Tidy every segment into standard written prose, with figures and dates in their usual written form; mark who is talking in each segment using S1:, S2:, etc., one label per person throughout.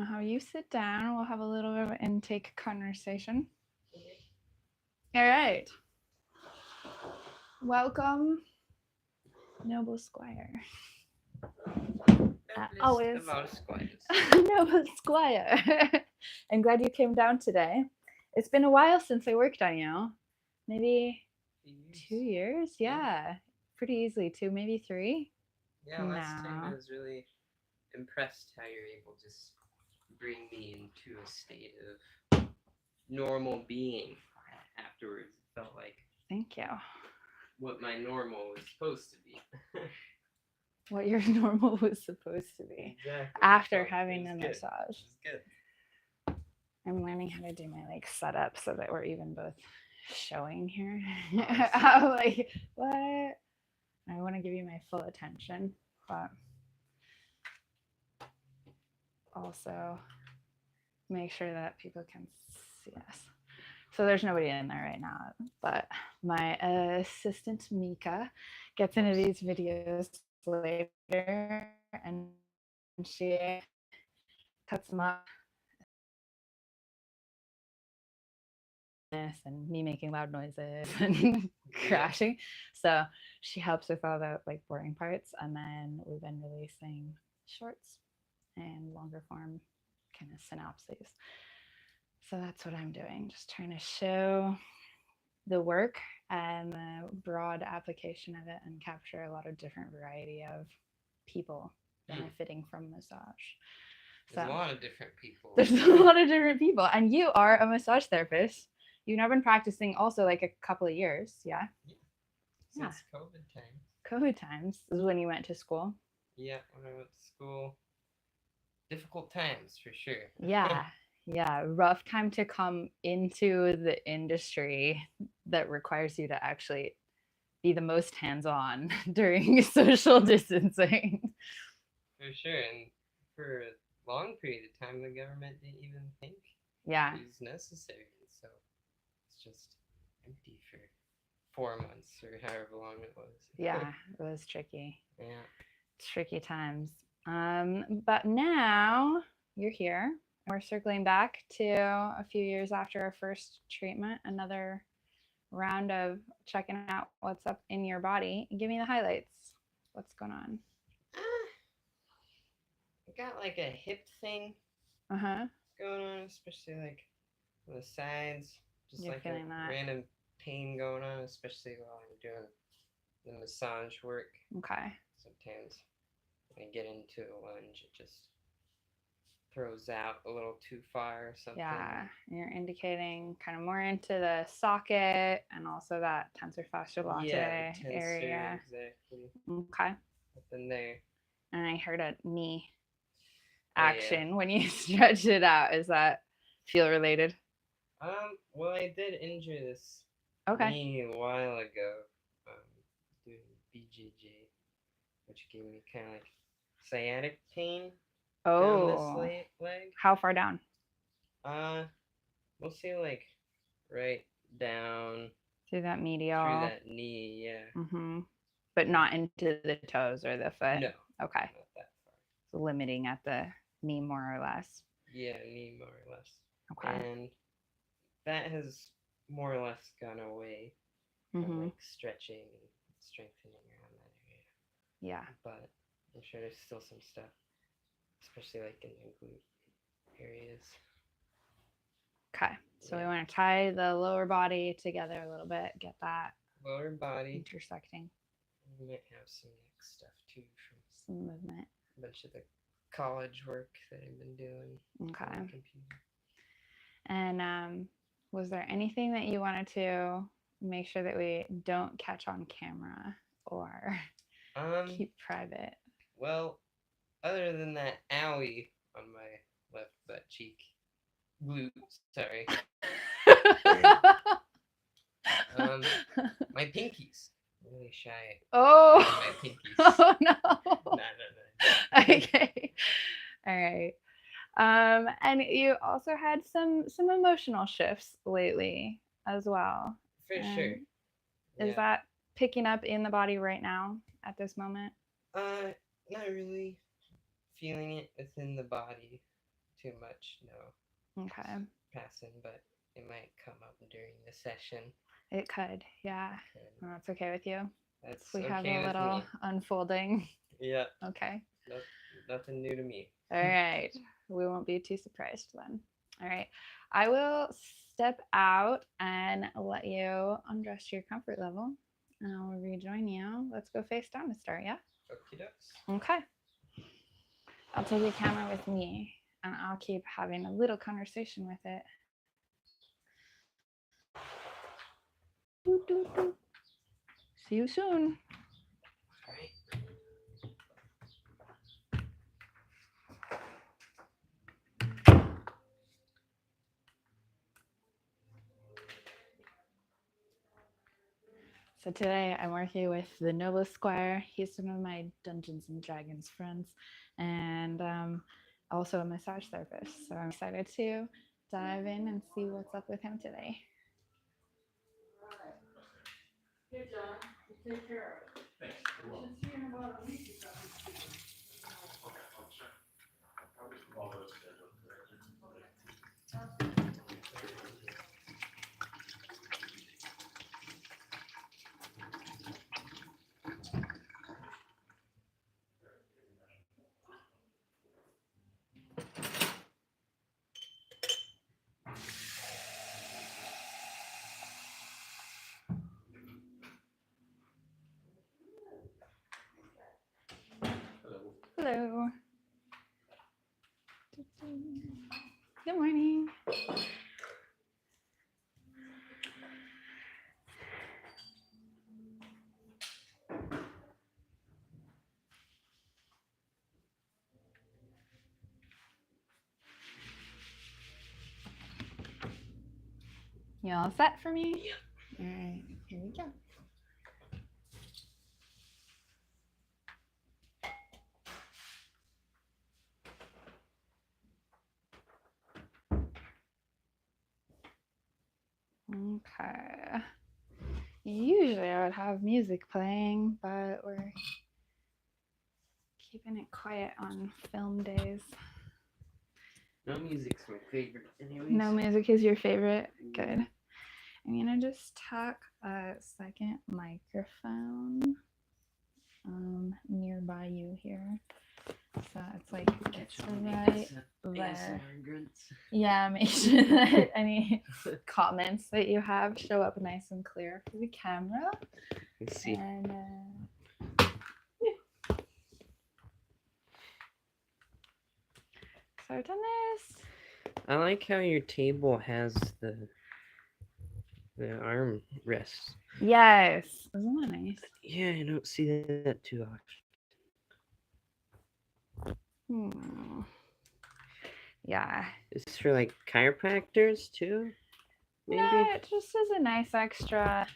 S1: How you sit down, we'll have a little bit of an intake conversation. All right. Welcome, noble Squire. Always noble Squire. I'm glad you came down today. It's been a while since I worked on you. Maybe 2 years? Yeah. Pretty easily, 2, maybe 3.
S2: Yeah, last time I was really impressed how you're able to just bring me into a state of normal being afterwards. It felt like
S1: Thank you.
S2: what my normal was supposed to be.
S1: What your normal was supposed to be.
S2: Exactly.
S1: After having a massage.
S2: It's good.
S1: I'm learning how to do my setup so that we're even both showing here.
S2: Awesome.
S1: I'm like, what? I want to give you my full attention, but also make sure that people can see us. So there's nobody in there right now, but my assistant Mika gets into these videos later, and she cuts them up. And me making loud noises and crashing. So she helps with all the boring parts, and then we've been releasing shorts and longer form kind of synopses. So that's what I'm doing, just trying to show the work and the broad application of it and capture a lot of different variety of people benefiting from massage.
S2: There's a lot of different people.
S1: There's a lot of different people, and you are a massage therapist. You've now been practicing also a couple of years, yeah?
S2: Since COVID times.
S1: COVID times is when you went to school.
S2: Yeah, when I went to school. Difficult times for sure.
S1: Yeah, rough time to come into the industry that requires you to actually be the most hands-on during social distancing.
S2: For sure, and for a long period of time, the government didn't even think
S1: it
S2: was necessary. So it's just empty for 4 months or however long it was.
S1: Yeah, it was tricky.
S2: Yeah.
S1: Tricky times. But now you're here. We're circling back to a few years after our first treatment, another round of checking out what's up in your body. Give me the highlights. What's going on?
S2: I got a hip thing going on, especially on the sides. Just
S1: You're feeling that
S2: random pain going on, especially while I'm doing the massage work.
S1: Okay.
S2: Sometimes when I get into a lunge, it just throws out a little too far or something.
S1: Yeah, you're indicating kind of more into the socket and also that tensor fasciae latae area.
S2: Exactly.
S1: Okay.
S2: Up in there.
S1: And I heard a knee action when you stretch it out. Is that feel related?
S2: Well, I did injure this knee a while ago, doing BJJ, which gave me kind of sciatic pain down this leg.
S1: How far down?
S2: We'll say right down
S1: through that medial.
S2: Through that knee, yeah.
S1: Mm-hmm. But not into the toes or the foot.
S2: No.
S1: Okay.
S2: Not that far.
S1: So limiting at the knee more or less.
S2: Yeah, knee more or less.
S1: Okay.
S2: And that has more or less gone away from stretching and strengthening around that area.
S1: Yeah.
S2: But I'm sure there's still some stuff, especially in the glute areas.
S1: Okay. So we want to tie the lower body together a little bit, get that
S2: lower body
S1: intersecting.
S2: We might have some neck stuff too from
S1: some movement.
S2: A bunch of the college work that I've been doing.
S1: Okay.
S2: On the computer.
S1: And was there anything that you wanted to make sure that we don't catch on camera or keep private?
S2: Well, other than that owie on my left butt cheek, glute, sorry. My pinkies. I'm really shy.
S1: Oh.
S2: My pinkies.
S1: Oh no.
S2: No.
S1: Okay. All right. And you also had some emotional shifts lately as well.
S2: For sure.
S1: Is that picking up in the body right now at this moment?
S2: Not really feeling it within the body too much, no.
S1: Okay.
S2: Passing, but it might come up during the session.
S1: It could, yeah. Well, that's okay with you?
S2: That's
S1: We
S2: okay
S1: have a
S2: with
S1: little
S2: me.
S1: unfolding.
S2: Yeah.
S1: Okay.
S2: Nothing new to me.
S1: All right. We won't be too surprised then. All right. I will step out and let you undress to your comfort level. And I'll rejoin you. Let's go face down to start, yeah?
S2: Okie dokes.
S1: Okay. I'll take the camera with me and I'll keep having a little conversation with it. Doot, doot, doot. See you soon.
S2: All right.
S1: So today I'm working with the noble Squire. He's one of my Dungeons and Dragons friends, and also a massage therapist. So I'm excited to dive in and see what's up with him today.
S3: All right. Hey, John, you take care of it. Thanks. You should see in about a week or something. Okay, I'll check. I'll just follow the schedule correctly. Hello.
S1: Hello. Good morning. You all set for me?
S2: Yeah.
S1: All right, here we go. Okay. Usually I would have music playing, but we're keeping it quiet on film days.
S2: No music's my favorite, anyways.
S1: No music is your favorite? Good. I'm gonna just tuck a second microphone nearby you here. So it's like it's right there.
S2: Grunts.
S1: Yeah, make sure that any comments that you have show up nice and clear for the camera.
S2: Let's see.
S1: And so I've done this.
S2: I like how your table has the arm rests.
S1: Yes. Isn't that nice?
S2: Yeah, I don't see that too often.
S1: Yeah.
S2: Is this for like chiropractors too? Maybe?
S1: No, it just is a nice extra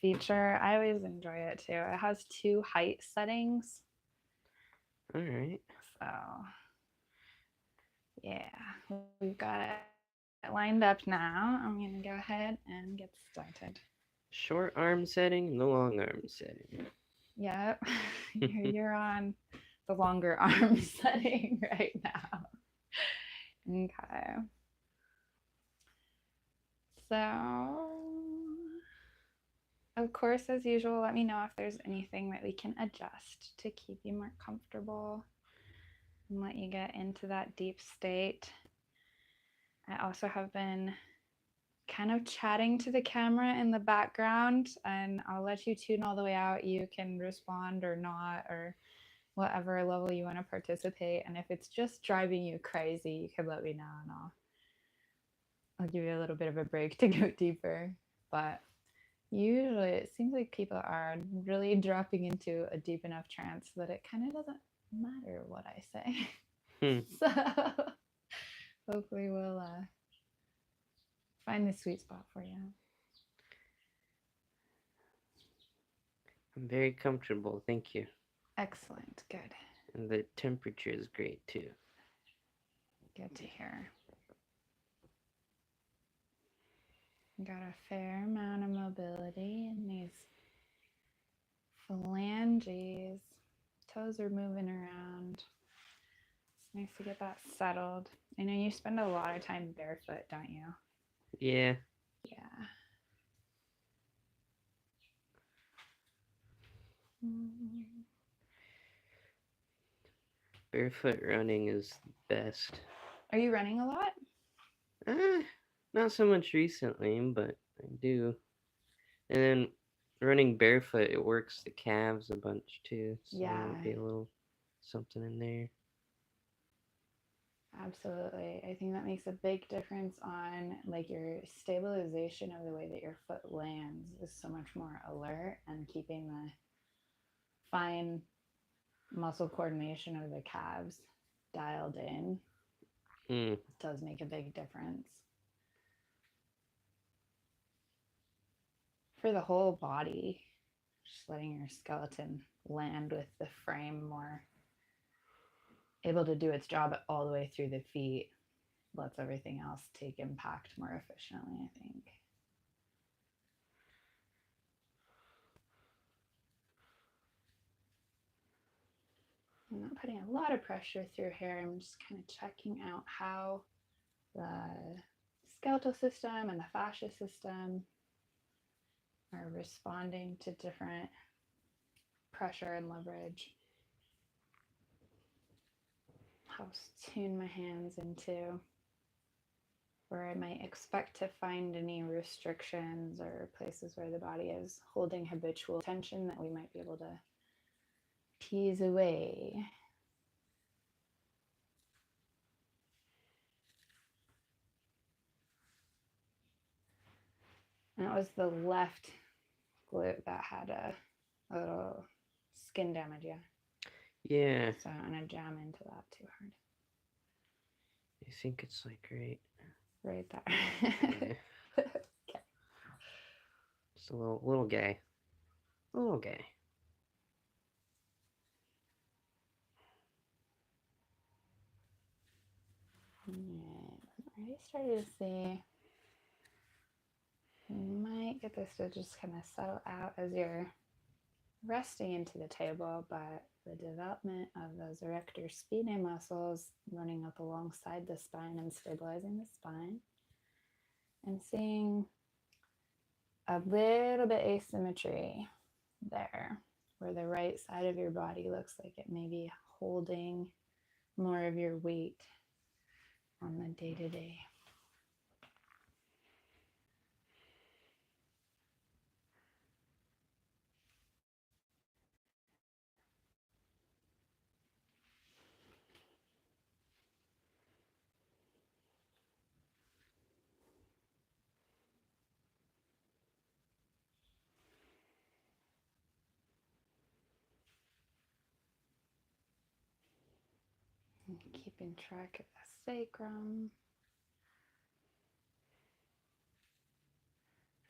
S1: feature. I always enjoy it too. It has 2 height settings.
S2: All right.
S1: So, yeah, we've got it lined up now. I'm going to go ahead and get started.
S2: Short arm setting and the long arm setting.
S1: Yep, you're on the longer arm setting right now. Okay. So, of course, as usual, let me know if there's anything that we can adjust to keep you more comfortable and let you get into that deep state. I also have been kind of chatting to the camera in the background, and I'll let you tune all the way out. You can respond or not, or whatever level you want to participate. And if it's just driving you crazy, you can let me know, and I'll give you a little bit of a break to go deeper. But usually it seems like people are really dropping into a deep enough trance that it kind of doesn't matter what I say. So hopefully we'll find the sweet spot for you.
S2: I'm very comfortable, thank you.
S1: Excellent, good.
S2: And the temperature is great too.
S1: Good to hear. Got a fair amount of mobility in these phalanges. Toes are moving around. Nice to get that settled. I know you spend a lot of time barefoot, don't you?
S2: Yeah.
S1: Yeah. Mm.
S2: Barefoot running is the best.
S1: Are you running a lot?
S2: Not so much recently, but I do. And then running barefoot, it works the calves a bunch too. So
S1: Yeah.
S2: there'll be a little something in there.
S1: Absolutely. I think that makes a big difference on like your stabilization of the way that your foot lands is so much more alert, and keeping the fine muscle coordination of the calves dialed in does make a big difference. For the whole body, just letting your skeleton land with the frame more able to do its job all the way through the feet lets everything else take impact more efficiently, I think. I'm not putting a lot of pressure through here. I'm just kind of checking out how the skeletal system and the fascia system are responding to different pressure and leverage. How tune my hands into where I might expect to find any restrictions or places where the body is holding habitual tension that we might be able to tease away. And it was the left glute that had a little skin damage, yeah.
S2: Yeah.
S1: So I'm gonna jam into that too hard.
S2: I think it's like
S1: right there.
S2: Yeah.
S1: Okay.
S2: Just a little guy. A little guy.
S1: I'm already starting to see. You might get this to just kind of settle out as you're resting into the table, but the development of those erector spinae muscles running up alongside the spine and stabilizing the spine, and seeing a little bit asymmetry there, where the right side of your body looks like it may be holding more of your weight on the day-to-day. And keeping track of the sacrum.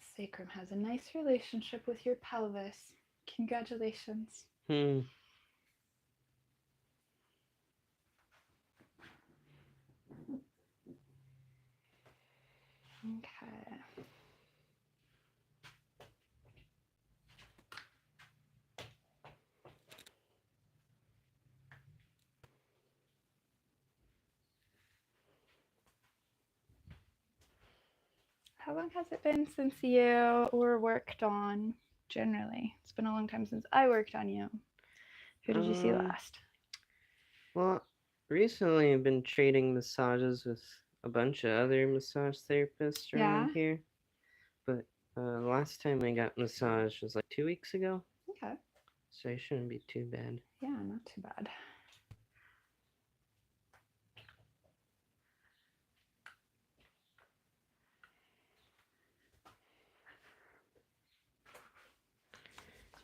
S1: The sacrum has a nice relationship with your pelvis. Congratulations.
S2: Hmm.
S1: Okay. How long has it been since you were worked on generally? It's been a long time since I worked on you. Who did you see last?
S2: Well, recently I've been trading massages with a bunch of other massage therapists around here. But last time I got massage was like 2 weeks ago.
S1: Okay.
S2: So it shouldn't be too bad.
S1: Yeah, not too bad.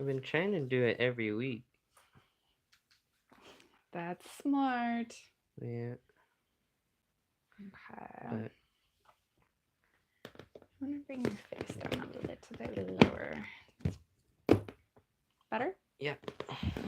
S2: I've been trying to do it every week.
S1: That's smart.
S2: Yeah.
S1: Okay.
S2: But
S1: I'm going to bring your face down a little bit lower. Better?
S2: yeah.
S1: Okay.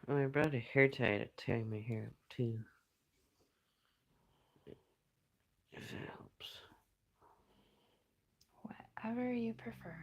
S2: I brought a hair tie to tie my hair up too. If it helps.
S1: Whatever you prefer.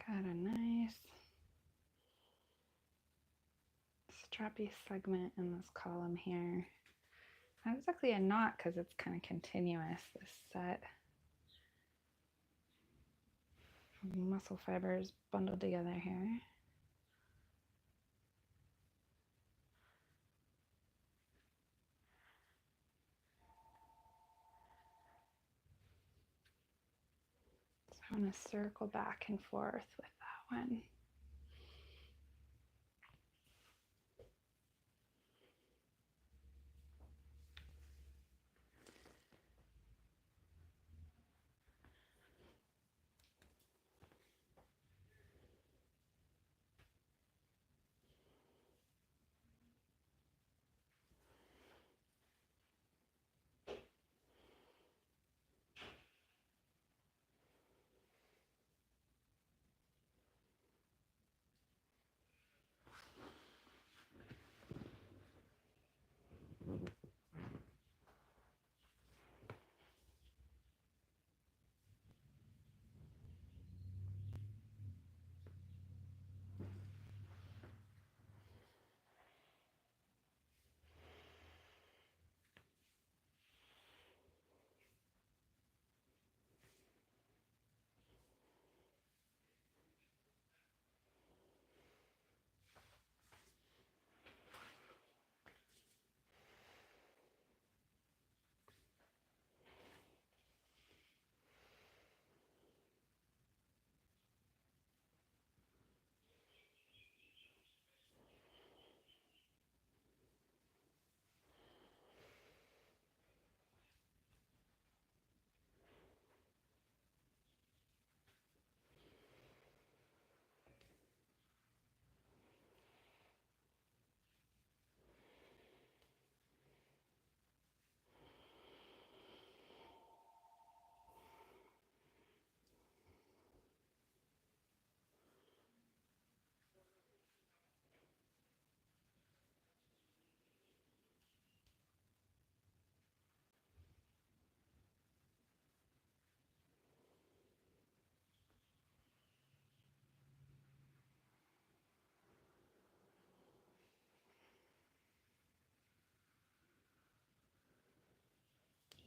S1: Got a nice strappy segment in this column here. Not exactly a knot because it's kind of continuous, this set of muscle fibers bundled together here. So I'm going to circle back and forth with that one.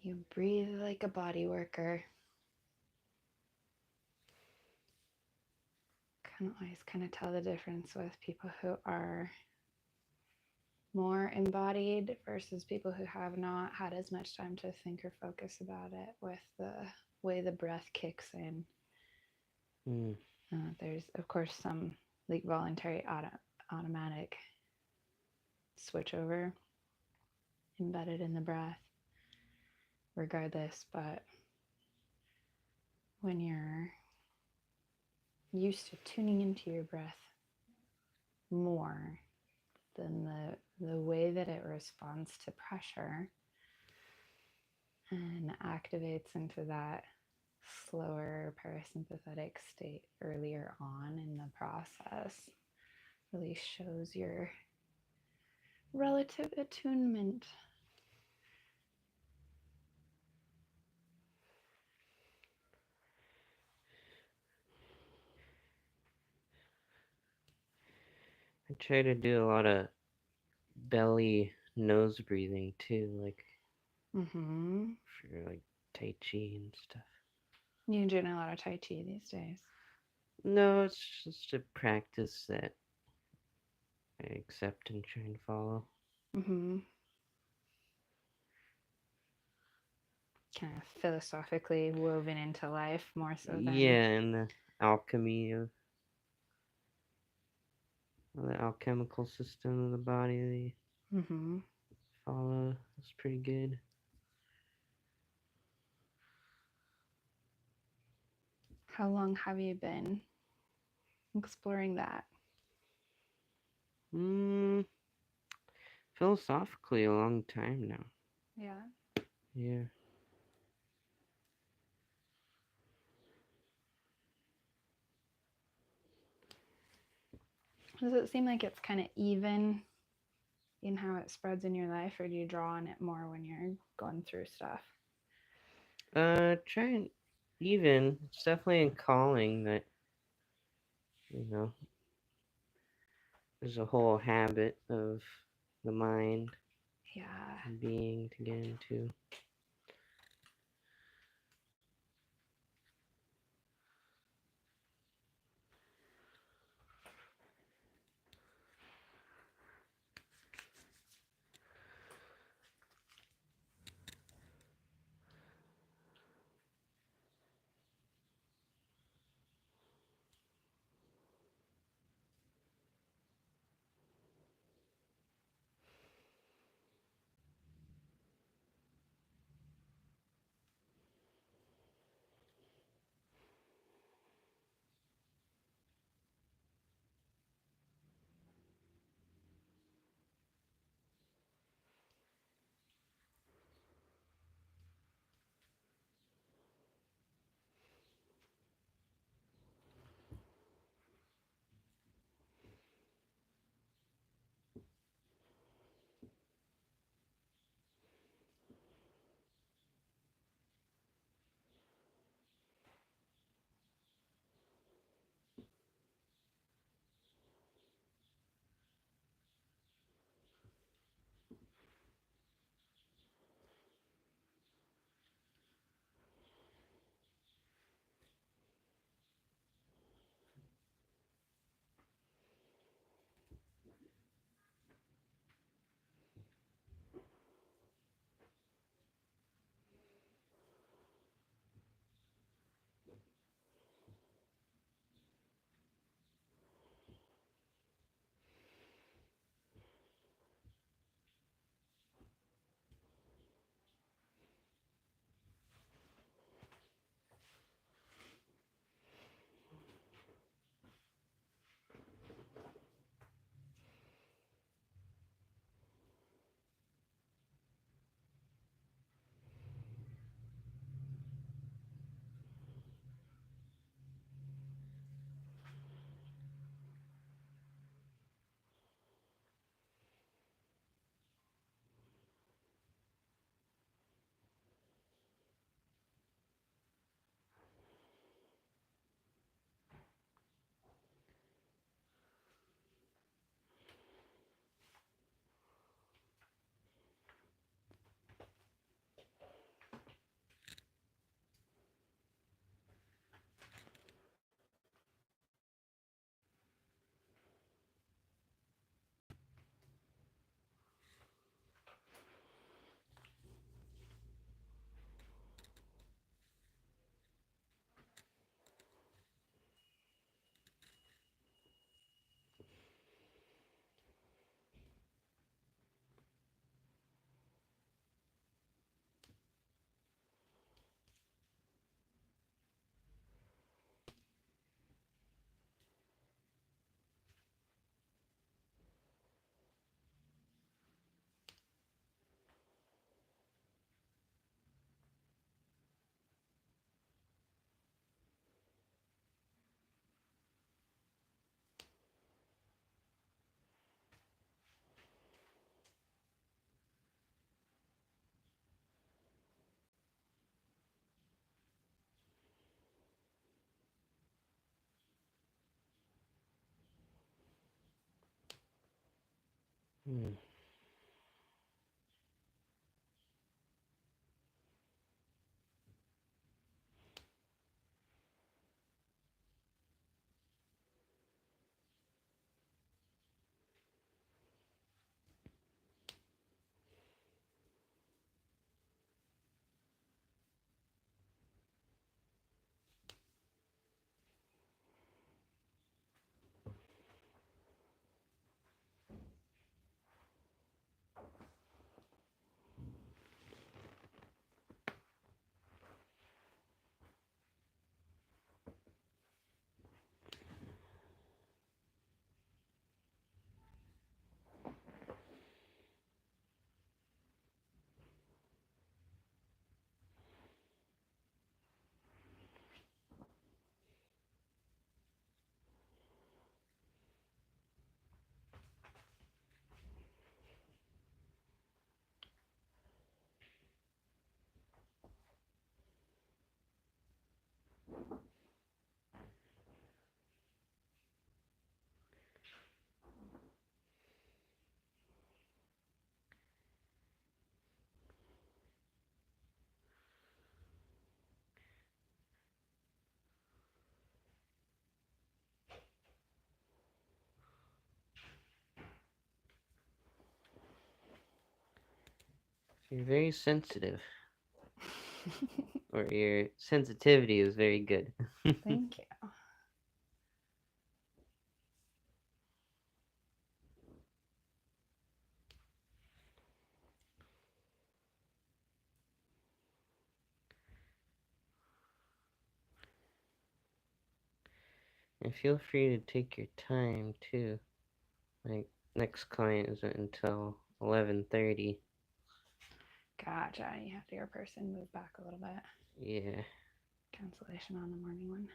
S1: You breathe like a body worker. Can always kind of tell the difference with people who are more embodied versus people who have not had as much time to think or focus about it with the way the breath kicks in. There's, of course, some like voluntary automatic switch over embedded in the breath regardless, but when you're used to tuning into your breath more than the way that it responds to pressure and activates into that slower parasympathetic state earlier on in the process, really shows your relative attunement.
S2: I try to do a lot of belly nose breathing too, like for like Tai Chi and stuff.
S1: You're doing a lot of Tai Chi these days?
S2: No, it's just a practice that I accept and try and follow.
S1: Kind of philosophically woven into life more so than...
S2: Yeah, and the alchemy of the alchemical system of the body they follow is pretty good.
S1: How long have you been exploring that?
S2: Philosophically, a long time now.
S1: Yeah.
S2: Yeah.
S1: Does it seem like it's kind of even in how it spreads in your life, or do you draw on it more when you're going through stuff?
S2: Trying even. It's definitely a calling that, there's a whole habit of the mind
S1: Yeah.
S2: and being to get into. Hmm. You're very sensitive. Or your sensitivity is very good.
S1: Thank you.
S2: And feel free to take your time too. Like next client isn't until 11:30.
S1: Gotcha. You have your person move back a little bit.
S2: Yeah.
S1: Cancellation on the morning one.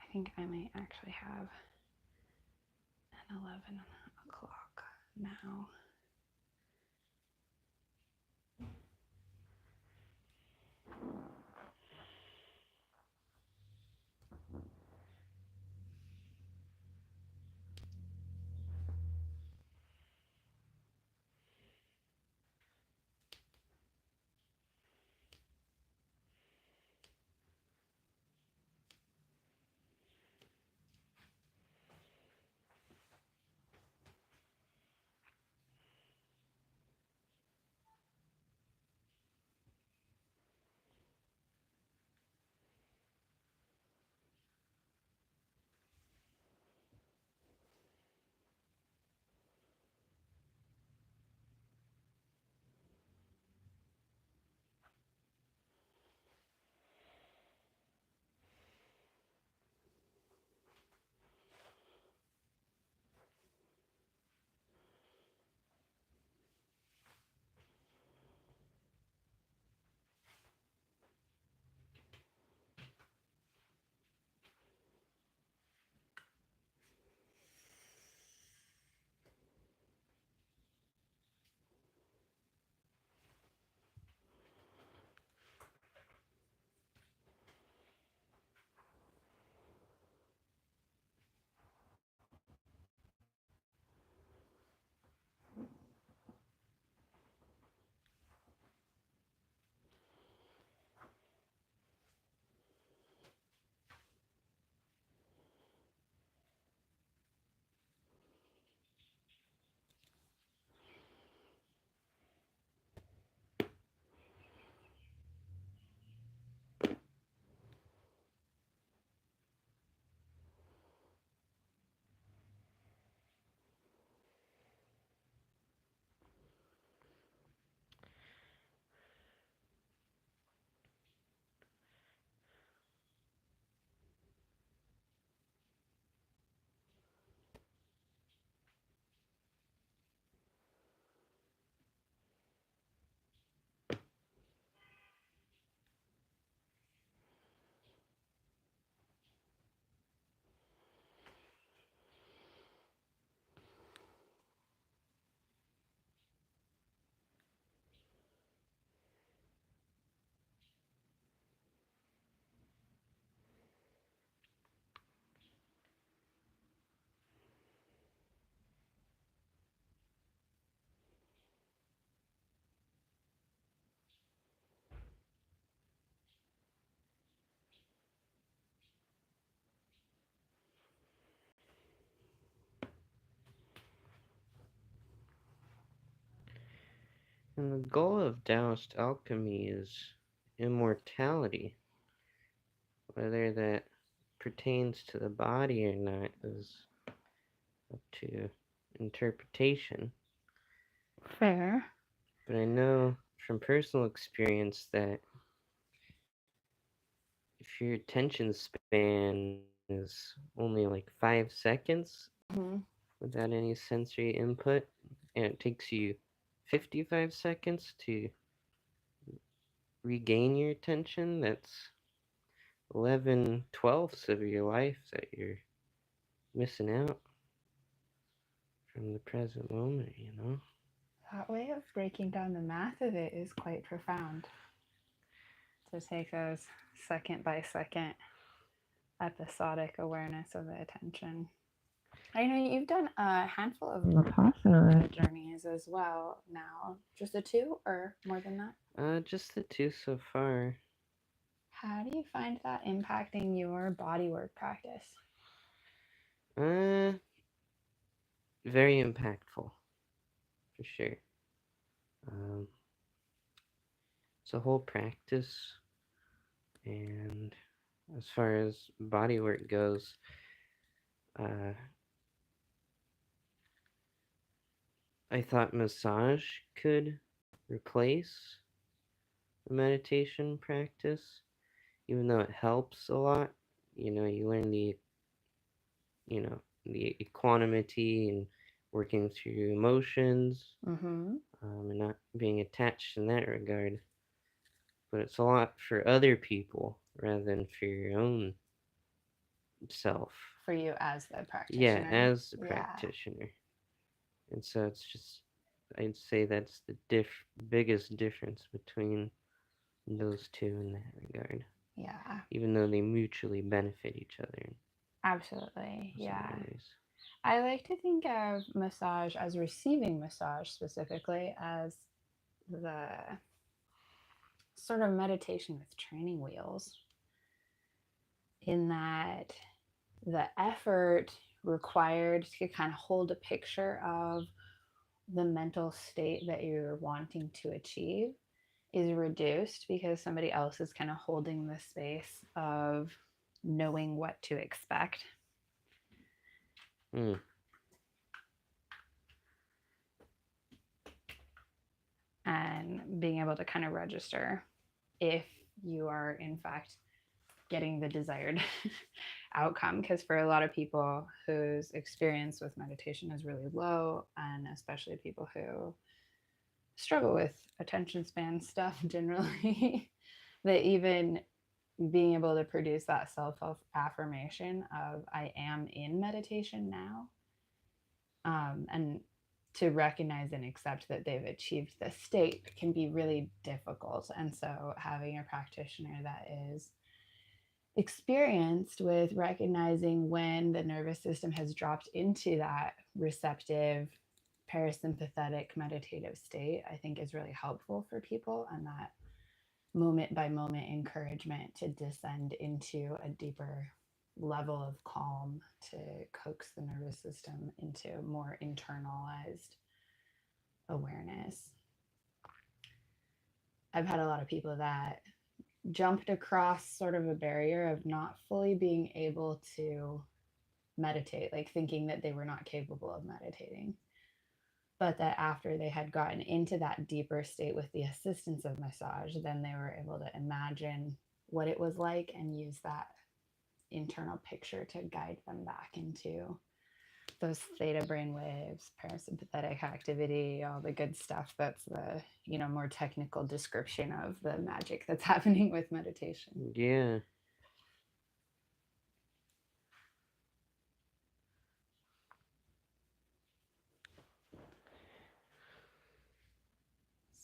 S1: I think I might actually have an 11 o'clock now.
S2: And the goal of Taoist alchemy is immortality. Whether that pertains to the body or not is up to interpretation.
S1: Fair.
S2: But I know from personal experience that if your attention span is only like 5 seconds
S1: Mm-hmm.
S2: without any sensory input, and it takes you 55 seconds to regain your attention, that's 11/12ths of your life that you're missing out from the present moment, you know?
S1: That way of breaking down the math of it is quite profound. To take those second by second episodic awareness of the attention. I know you've done a handful of Vipassana journeys as well now. Just the two or more than that?
S2: Just the two so far.
S1: How do you find that impacting your bodywork practice?
S2: Very impactful, for sure. Um, it's a whole practice, and as far as body work goes, uh, I thought massage could replace the meditation practice, even though it helps a lot. You learn the equanimity and working through your emotions, and not being attached in that regard. But it's a lot for other people rather than for your own self.
S1: For you as the
S2: Yeah,
S1: practitioner.
S2: as the practitioner. And so it's just, I'd say that's the biggest difference between those two in that regard.
S1: Yeah.
S2: Even though they mutually benefit each other.
S1: Absolutely. Yeah. I like to think of massage as receiving massage specifically as the sort of meditation with training wheels, in that the effort required to kind of hold a picture of the mental state that you're wanting to achieve is reduced because somebody else is kind of holding the space of knowing what to expect. And being able to kind of register if you are in fact getting the desired outcome. Because for a lot of people whose experience with meditation is really low, and especially people who struggle with attention span stuff generally, that even being able to produce that self affirmation of I am in meditation now, and to recognize and accept that they've achieved the state can be really difficult. And so having a practitioner that is experienced with recognizing when the nervous system has dropped into that receptive parasympathetic meditative state, I think is really helpful for people, and that moment by moment encouragement to descend into a deeper level of calm to coax the nervous system into more internalized awareness. I've had a lot of people that jumped across sort of a barrier of not fully being able to meditate, like thinking that they were not capable of meditating. But that after they had gotten into that deeper state with the assistance of massage, then they were able to imagine what it was like and use that internal picture to guide them back into those theta brain waves, parasympathetic activity, all the good stuff. That's the, more technical description of the magic that's happening with meditation.
S2: Yeah.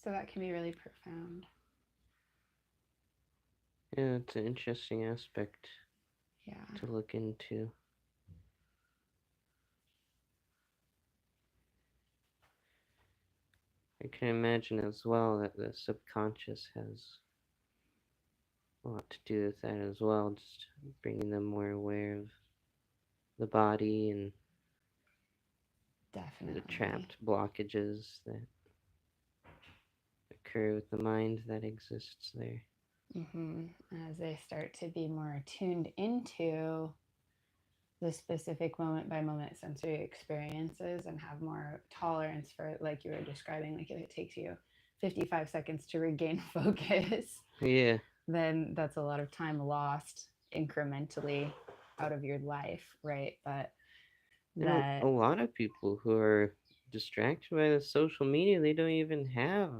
S1: So that can be really profound.
S2: Yeah, it's an interesting aspect to look into. I can imagine as well that the subconscious has a lot to do with that as well, just bringing them more aware of the body and
S1: definitely
S2: the trapped blockages that occur with the mind that exists there.
S1: As they start to be more tuned into the specific moment by moment sensory experiences and have more tolerance for, like you were describing, like if it takes you 55 seconds to regain focus, then that's a lot of time lost incrementally out of your life, right? But
S2: a lot of people who are distracted by the social media, they don't even have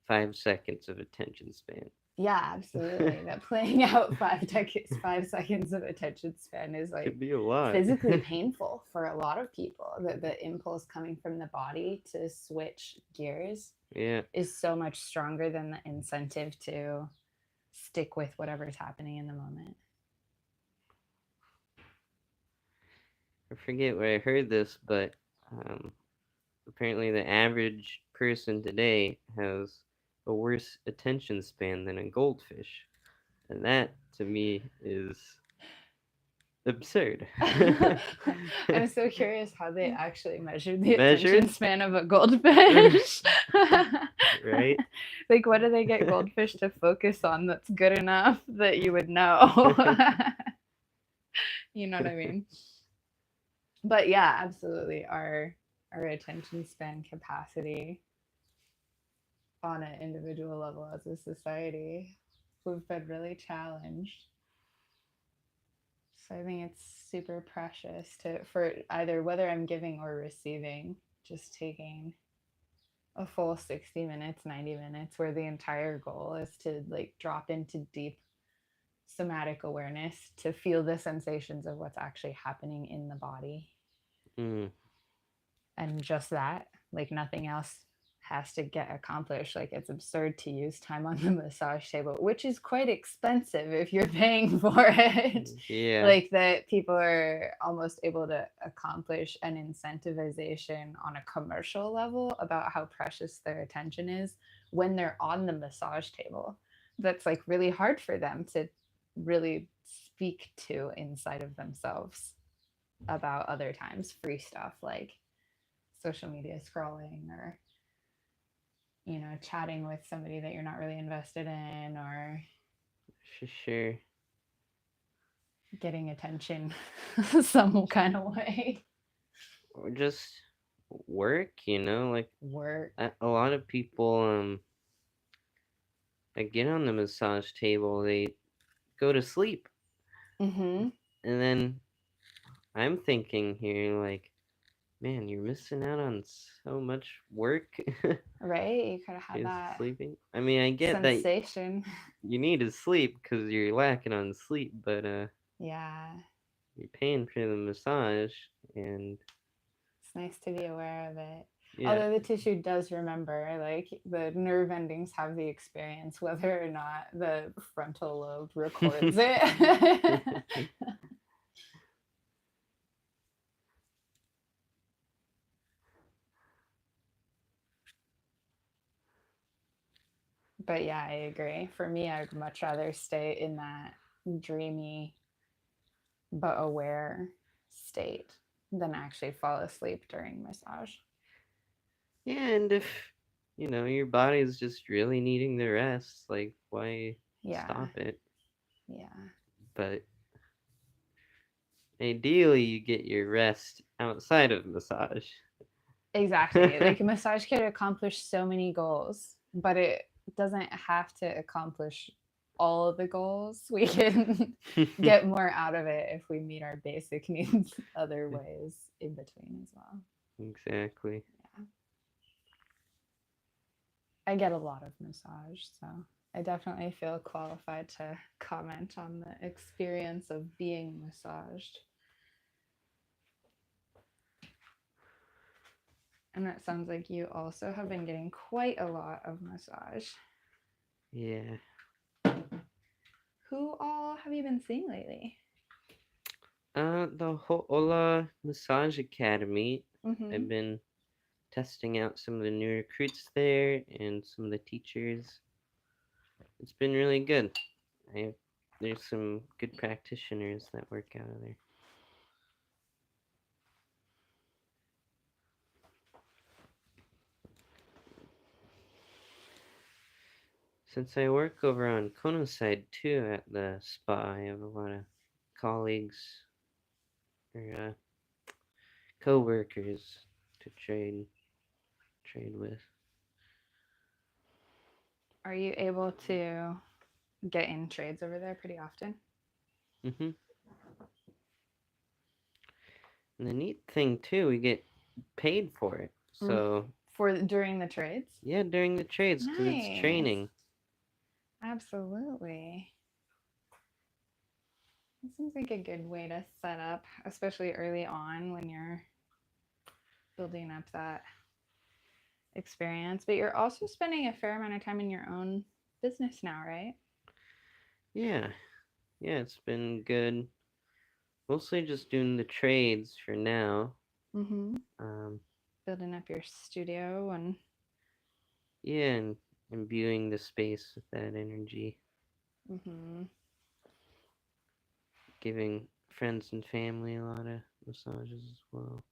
S2: 5 seconds of attention span.
S1: Yeah, absolutely. That playing out 5 seconds of attention span is like
S2: could be a lot.
S1: physically painful for a lot of people. The impulse coming from the body to switch gears is so much stronger than the incentive to stick with whatever's happening in the moment.
S2: I forget where I heard this, but apparently the average person today has a worse attention span than a goldfish. And that, to me, is absurd.
S1: I'm so curious how they actually measured the
S2: Measured?
S1: attention span of a goldfish.
S2: Right?
S1: Like, what do they get goldfish to focus on that's good enough that you would know? You know what I mean? But yeah, absolutely. Our attention span capacity on an individual level as a society, we've been really challenged. So I think it's super precious for either whether I'm giving or receiving, just taking a full 60 minutes, 90 minutes, where the entire goal is to like drop into deep somatic awareness to feel the sensations of what's actually happening in the body.
S2: Mm.
S1: And just that, like nothing else has to get accomplished. Like it's absurd to use time on the massage table, which is quite expensive if you're paying for it.
S2: Yeah.
S1: Like that people are almost able to accomplish an incentivization on a commercial level about how precious their attention is when they're on the massage table. That's like really hard for them to really speak to inside of themselves about other times free stuff like social media scrolling or chatting with somebody that you're not really invested in or
S2: Sure.
S1: getting attention some kind of way.
S2: Or just work, like
S1: Work.
S2: a lot of people that get on the massage table, they go to sleep.
S1: Mm-hmm.
S2: And then I'm thinking here, like, man, you're missing out on so much work.
S1: Right? You could have had
S2: Is
S1: that
S2: sleeping. I mean, I get
S1: sensation.
S2: that you need to sleep because you're lacking on sleep, but
S1: Yeah.
S2: you're paying for the massage, and
S1: It's nice to be aware of it.
S2: yeah.
S1: Although the tissue does remember, like the nerve endings have the experience, whether or not the frontal lobe records it. But yeah, I agree. For me, I'd much rather stay in that dreamy but aware state than actually fall asleep during massage.
S2: Yeah, and if your body is just really needing the rest, like why stop it?
S1: Yeah.
S2: But ideally, you get your rest outside of massage.
S1: Exactly. Like a massage could accomplish so many goals, but it doesn't have to accomplish all of the goals. We can get more out of it if we meet our basic needs other ways in between as well.
S2: Exactly.
S1: Yeah. I get a lot of massage, so I definitely feel qualified to comment on the experience of being massaged. And it sounds like you also have been getting quite a lot of massage.
S2: Yeah.
S1: Who all have you been seeing lately?
S2: The Ho'ola Massage Academy.
S1: Mm-hmm.
S2: I've been testing out some of the new recruits there and some of the teachers. It's been really good. There's some good practitioners that work out of there. Since I work over on Kono side too at the spa, I have a lot of colleagues or co-workers to trade with.
S1: Are you able to get in trades over there pretty often?
S2: Mhm. And the neat thing too, we get paid for it. So
S1: for during the trades?
S2: Yeah, during the trades because it's training.
S1: Absolutely. It seems like a good way to set up, especially early on when you're building up that experience. But you're also spending a fair amount of time in your own business now, right?
S2: Yeah. Yeah, it's been good. Mostly just doing the trades for now.
S1: Mm-hmm. Building up your studio and
S2: yeah, and imbuing the space with that energy.
S1: mm-hmm.
S2: Giving friends and family a lot of massages as well.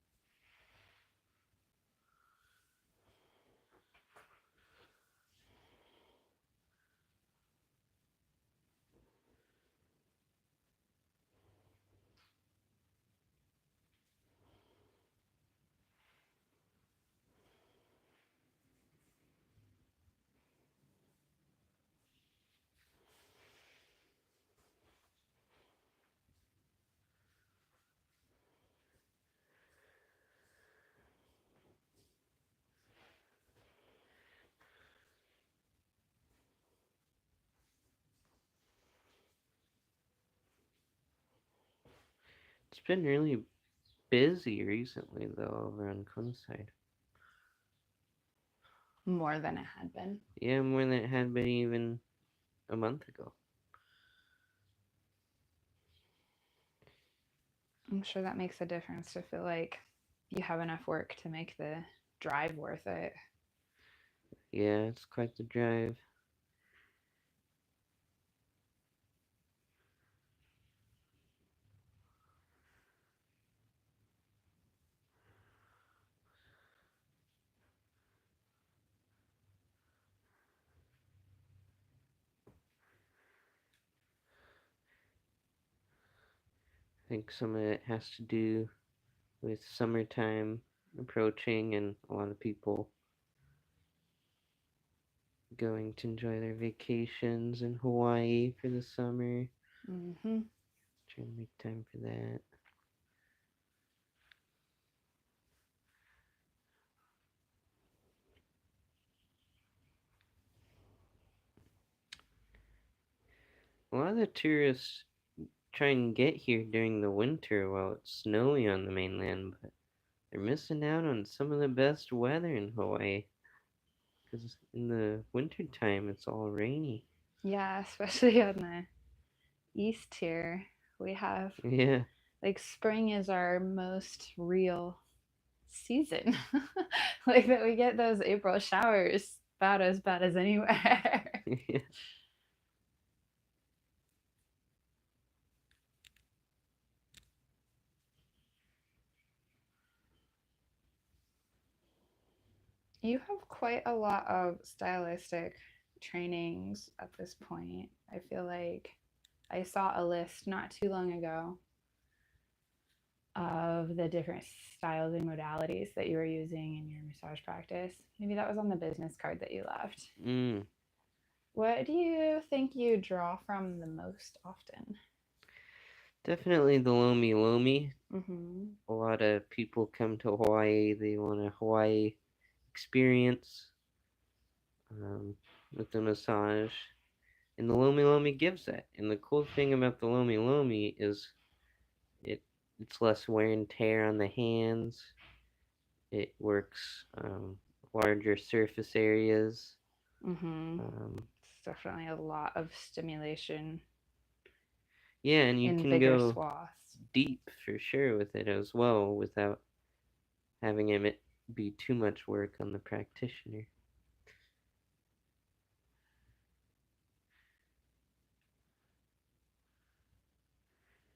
S2: It's been really busy recently, though, over on Quinnside.
S1: More than it had been.
S2: Yeah, more than it had been even a month ago.
S1: I'm sure that makes a difference to feel like you have enough work to make the drive worth it.
S2: Yeah, it's quite the drive. I think some of it has to do with summertime approaching and a lot of people going to enjoy their vacations in Hawaii for the summer.
S1: Mm-hmm.
S2: Trying to make time for that. A lot of the tourists try and get here during the winter while it's snowy on the mainland, but they're missing out on some of the best weather in Hawaii. Because in the winter time, it's all rainy.
S1: Yeah, especially on the east here. We have
S2: Yeah.
S1: like spring is our most real season. Like that we get those April showers about as bad as anywhere.
S2: Yeah.
S1: You have quite a lot of stylistic trainings at this point. I feel like I saw a list not too long ago of the different styles and modalities that you were using in your massage practice. Maybe that was on the business card that you left.
S2: Mm.
S1: What do you think you draw from the most often?
S2: Definitely the Lomi Lomi.
S1: Mm-hmm.
S2: A lot of people come to Hawaii, they want a Hawaii experience with the massage. And the Lomi Lomi gives that. And the cool thing about the Lomi Lomi is it it's less wear and tear on the hands. It works larger surface areas.
S1: Mm-hmm. It's definitely a lot of stimulation
S2: Yeah, and you
S1: in
S2: can
S1: bigger
S2: go
S1: swaths.
S2: deep for sure with it as well without having it be too much work on the practitioner.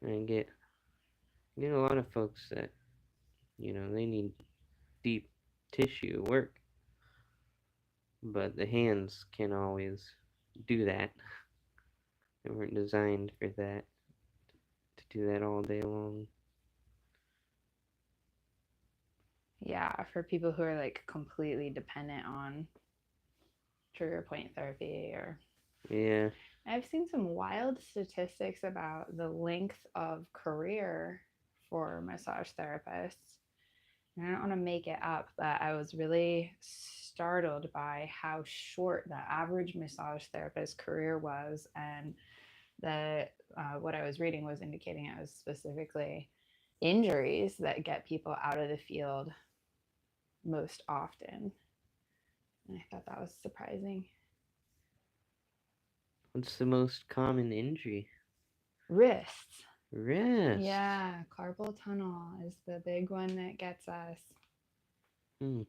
S2: And I get a lot of folks that they need deep tissue work, but the hands can't always do that. They weren't designed for that to do that all day long.
S1: Yeah, for people who are like completely dependent on trigger point therapy or
S2: Yeah.
S1: I've seen some wild statistics about the length of career for massage therapists. And I don't want to make it up, but I was really startled by how short the average massage therapist career was, and that what I was reading was indicating it was specifically injuries that get people out of the field most often. And I thought that was surprising.
S2: What's the most common injury?
S1: Wrists.
S2: Wrist.
S1: Yeah, carpal tunnel is the big one that gets us.
S2: Hmm.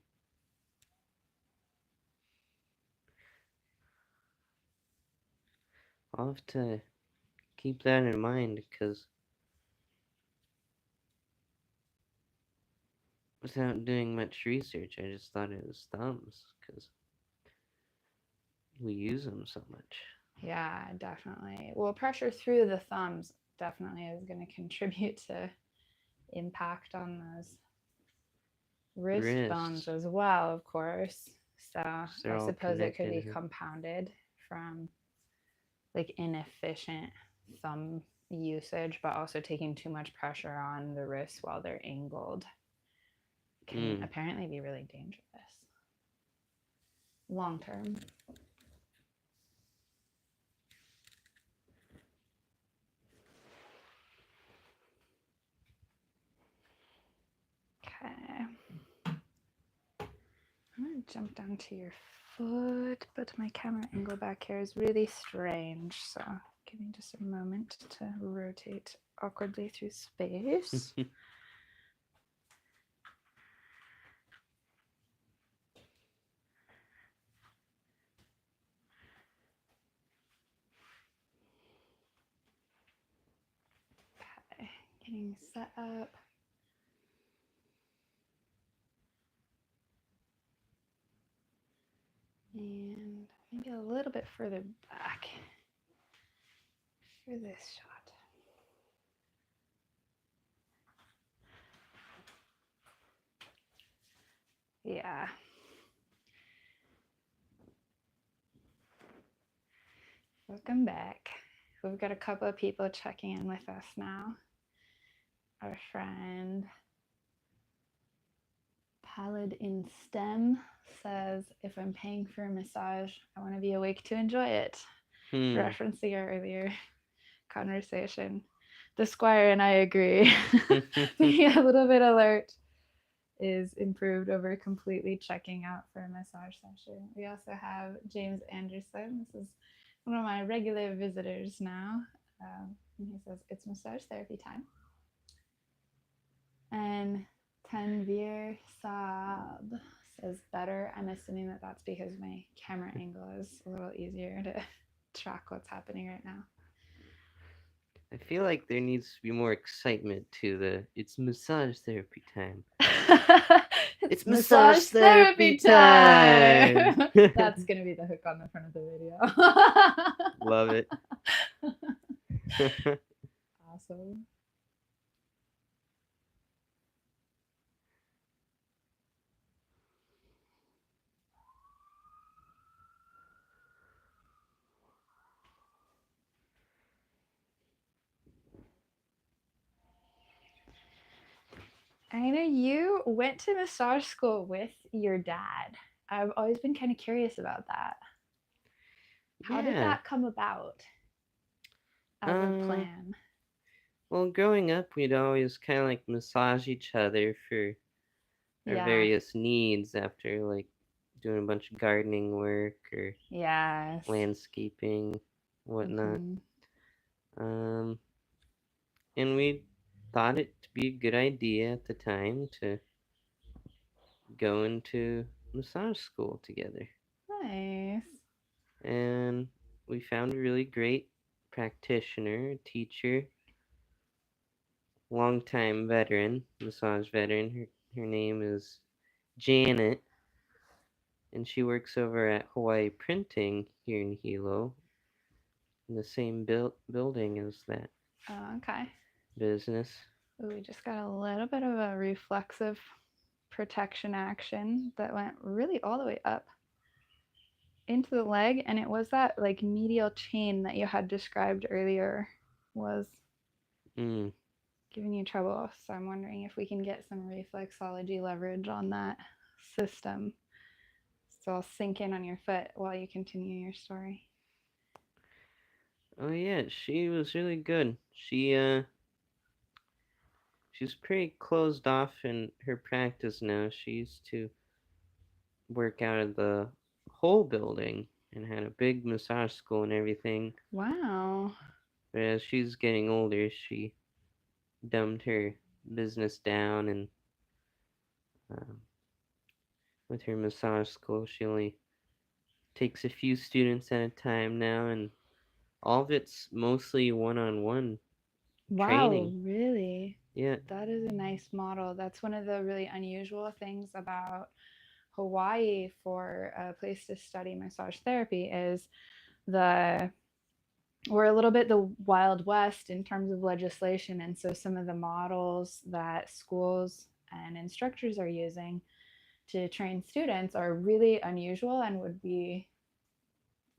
S2: I'll have to keep that in mind because without doing much research. I just thought it was thumbs because we use them so much.
S1: Yeah, definitely. Well, pressure through the thumbs definitely is going to contribute to impact on those wrist bones
S2: Wrists.
S1: as well, of course. So
S2: They're
S1: I
S2: all
S1: suppose it could be
S2: connected.
S1: compounded from like inefficient thumb usage, but also taking too much pressure on the wrists while they're angled can apparently be really dangerous long term. Okay. I'm going to jump down to your foot, but my camera angle back here is really strange. So give me just a moment to rotate awkwardly through space. Okay, getting set up. And maybe a little bit further back for this shot. Yeah. Welcome back. We've got a couple of people checking in with us now. Our friend Pallid in STEM says, if I'm paying for a massage, I want to be awake to enjoy it. Referencing our earlier conversation. The Squire and I agree. Being a little bit alert is improved over completely checking out for a massage session. We also have James Anderson. This is one of my regular visitors now. And he says, it's massage therapy time. And Tanvir Saab says better. I'm assuming that that's because my camera angle is a little easier to track what's happening right now.
S2: I feel like there needs to be more excitement to the it's massage therapy time.
S1: It's massage therapy time. That's going to be the hook on the front of the video.
S2: Love it.
S1: Awesome. I know you went to massage school with your dad. I've always been kind of curious about that. How did that come about as a plan?
S2: Well, growing up, we'd always kind of like massage each other for our various needs after like doing a bunch of gardening work or landscaping, whatnot. And we thought it to be a good idea at the time to go into massage school together.
S1: Nice.
S2: And we found a really great practitioner, teacher, longtime veteran, massage veteran. Her name is Janet, and she works over at Hawaii Printing here in Hilo, in the same building as that business.
S1: Ooh, we just got a little bit of a reflexive protection action that went really all the way up into the leg, and it was that like medial chain that you had described earlier was giving you trouble. So I'm wondering if we can get some reflexology leverage on that system. So I'll sink in on your foot while you continue your story.
S2: Oh yeah, she was really good. She's pretty closed off in her practice now. She used to work out of the whole building and had a big massage school and everything.
S1: Wow.
S2: But as she's getting older, she dumbed her business down, and with her massage school, she only takes a few students at a time now, and all of it's mostly one-on-one training.
S1: Wow, really?
S2: Yeah.
S1: That is a nice model. That's one of the really unusual things about Hawaii for a place to study massage therapy is the we're a little bit the Wild West in terms of legislation. And so some of the models that schools and instructors are using to train students are really unusual and would be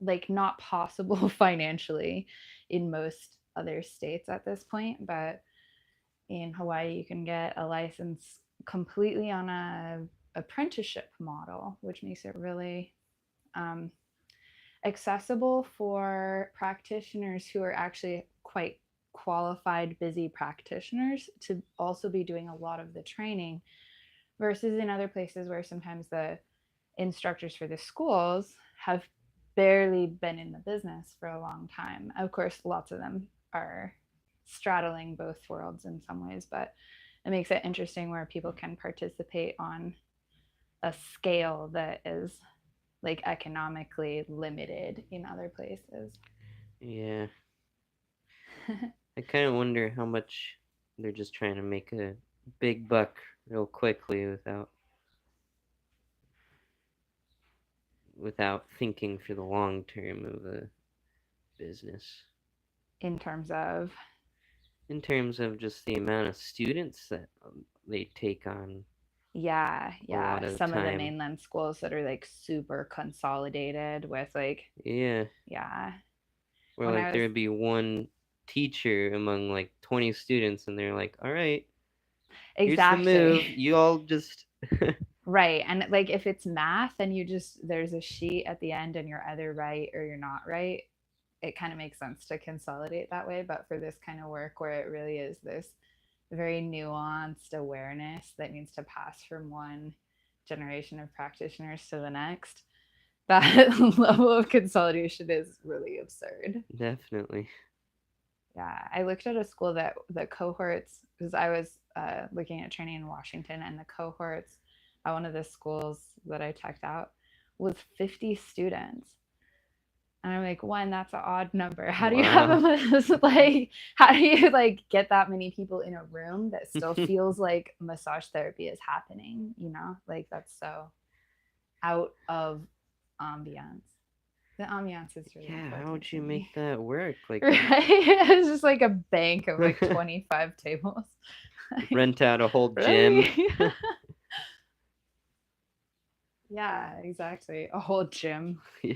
S1: like not possible financially in most other states at this point. But in Hawaii, you can get a license completely on a apprenticeship model, which makes it really um, accessible for practitioners who are actually quite qualified, busy practitioners to also be doing a lot of the training versus in other places where sometimes the instructors for the schools have barely been in the business for a long time. Of course, lots of them are straddling both worlds in some ways, but it makes it interesting where people can participate on a scale that is like economically limited in other places.
S2: Yeah. I kind of wonder how much they're just trying to make a big buck real quickly without thinking for the long term of a business.
S1: In terms of,
S2: In terms of just the amount of students that they take on a lot
S1: yeah,
S2: of the
S1: some of the
S2: time.
S1: mainland schools that are like super consolidated with like,
S2: Yeah.
S1: yeah.
S2: Where
S1: When
S2: like
S1: I was
S2: there would be one teacher among like 20 students and they're like, "All right, here's the
S1: exactly
S2: move. You all just
S1: right, and like if it's math and you just there's a sheet at the end and you're either right or you're not right, it kind of makes sense to consolidate that way. But for this kind of work where it really is this very nuanced awareness that needs to pass from one generation of practitioners to the next, that level of consolidation is really absurd.
S2: definitely."
S1: Yeah, I looked at a school that the cohorts, because I was looking at training in Washington, and the cohorts at one of the schools that I checked out was 50 students. And I'm like, one, that's an odd number. How do you have
S2: Wow.
S1: a like? How do you like get that many people in a room that still feels like massage therapy is happening? You know, like that's so out of ambiance. The ambiance is really
S2: Yeah, how
S1: important
S2: would
S1: to
S2: you
S1: me.
S2: make that work? Like
S1: Right? It's just like a bank of like 25 tables. Like,
S2: rent out a whole gym.
S1: really? Yeah, exactly. A whole gym.
S2: Yeah.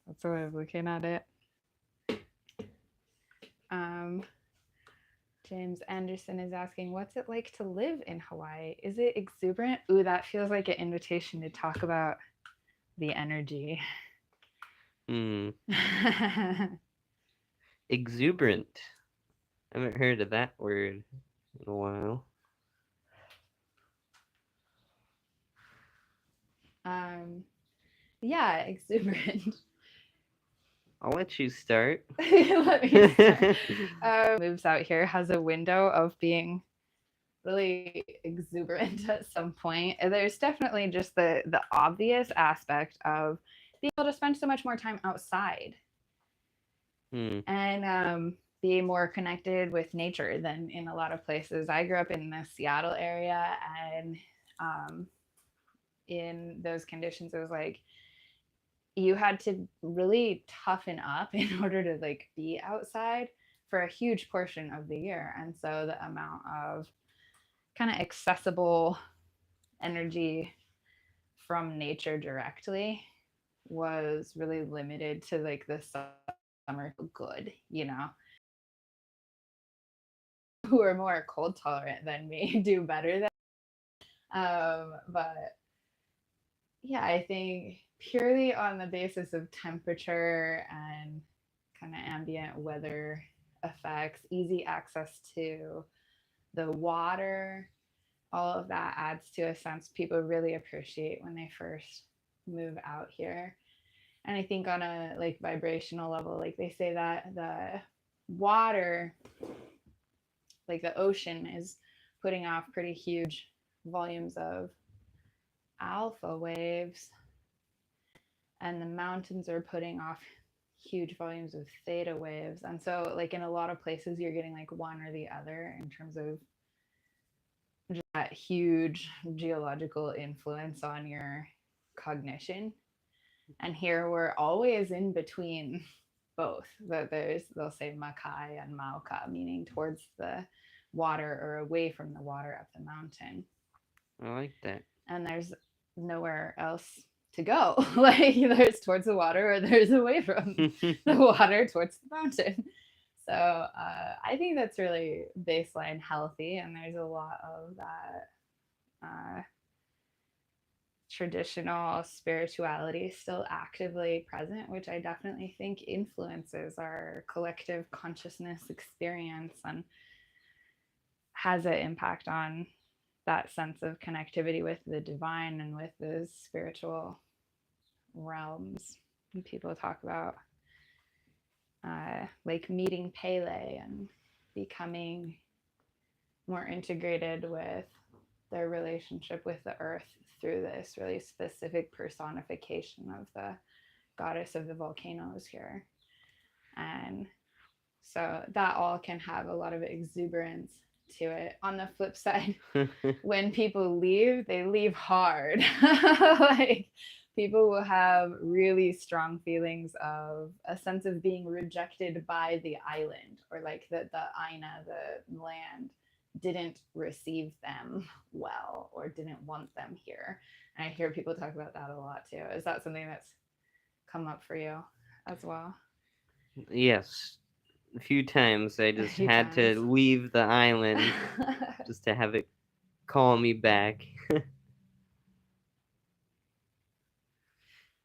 S1: That's the way of looking at it. Um, James Anderson is asking, what's it like to live in Hawaii? Is it exuberant? Ooh, that feels like an invitation to talk about the energy.
S2: Hmm. Exuberant. I haven't heard of that word in a while.
S1: um, yeah, exuberant.
S2: I'll let you start.
S1: Let me start. Moves out here has a window of being really exuberant at some point. There's definitely just the obvious aspect of being able to spend so much more time outside
S2: Hmm.
S1: and be more connected with nature than in a lot of places. I grew up in the Seattle area, and um, in those conditions, it was like you had to really toughen up in order to like be outside for a huge portion of the year. And so the amount of kind of accessible energy from nature directly was really limited to like the summer good, you know. Who are more cold tolerant than me do better than but yeah, I think purely on the basis of temperature and kind of ambient weather effects, easy access to the water, all of that adds to a sense people really appreciate when they first move out here. And I think on a like vibrational level, like they say that the water, like the ocean, is putting off pretty huge volumes of alpha waves, and the mountains are putting off huge volumes of theta waves. And so like in a lot of places you're getting like one or the other in terms of just that huge geological influence on your cognition. And here we're always in between both. That they'll say Makai and Mauka, meaning towards the water or away from the water up the mountain.
S2: I like that.
S1: And there's nowhere else to go. Like there's towards the water or there's away from the water towards the mountain. So I think that's really baseline healthy, and there's a lot of that traditional spirituality still actively present, which I definitely think influences our collective consciousness experience and has an impact on that sense of connectivity with the divine and with the spiritual realms. And people talk about like meeting Pele and becoming more integrated with their relationship with the earth through this really specific personification of the goddess of the volcanoes here. And so that all can have a lot of exuberance to it. On the flip side, when people leave, they leave hard. Like people will have really strong feelings of a sense of being rejected by the island, or like the Aina, the land, didn't receive them well or didn't want them here. And I hear people talk about that a lot too. Is that something that's come up for you as well?
S2: Yes. A few times I just had to leave the island just to have it call me back.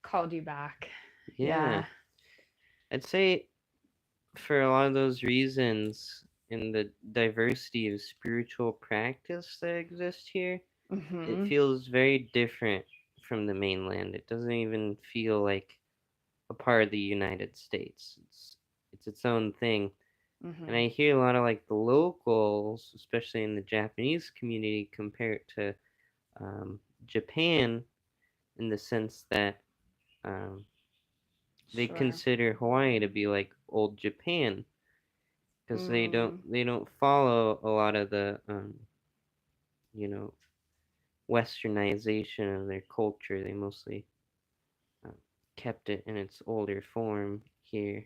S1: Called you back.
S2: Yeah. I'd say for a lot of those reasons, in the diversity of spiritual practice that exists here, it feels very different from the mainland. It doesn't even feel like a part of the United States. It's its own thing. And I hear a lot of like the locals, especially in the Japanese community, compare it to Japan in the sense that they consider Hawaii to be like old Japan, because they don't follow a lot of the you know, westernization of their culture. They mostly kept it in its older form here.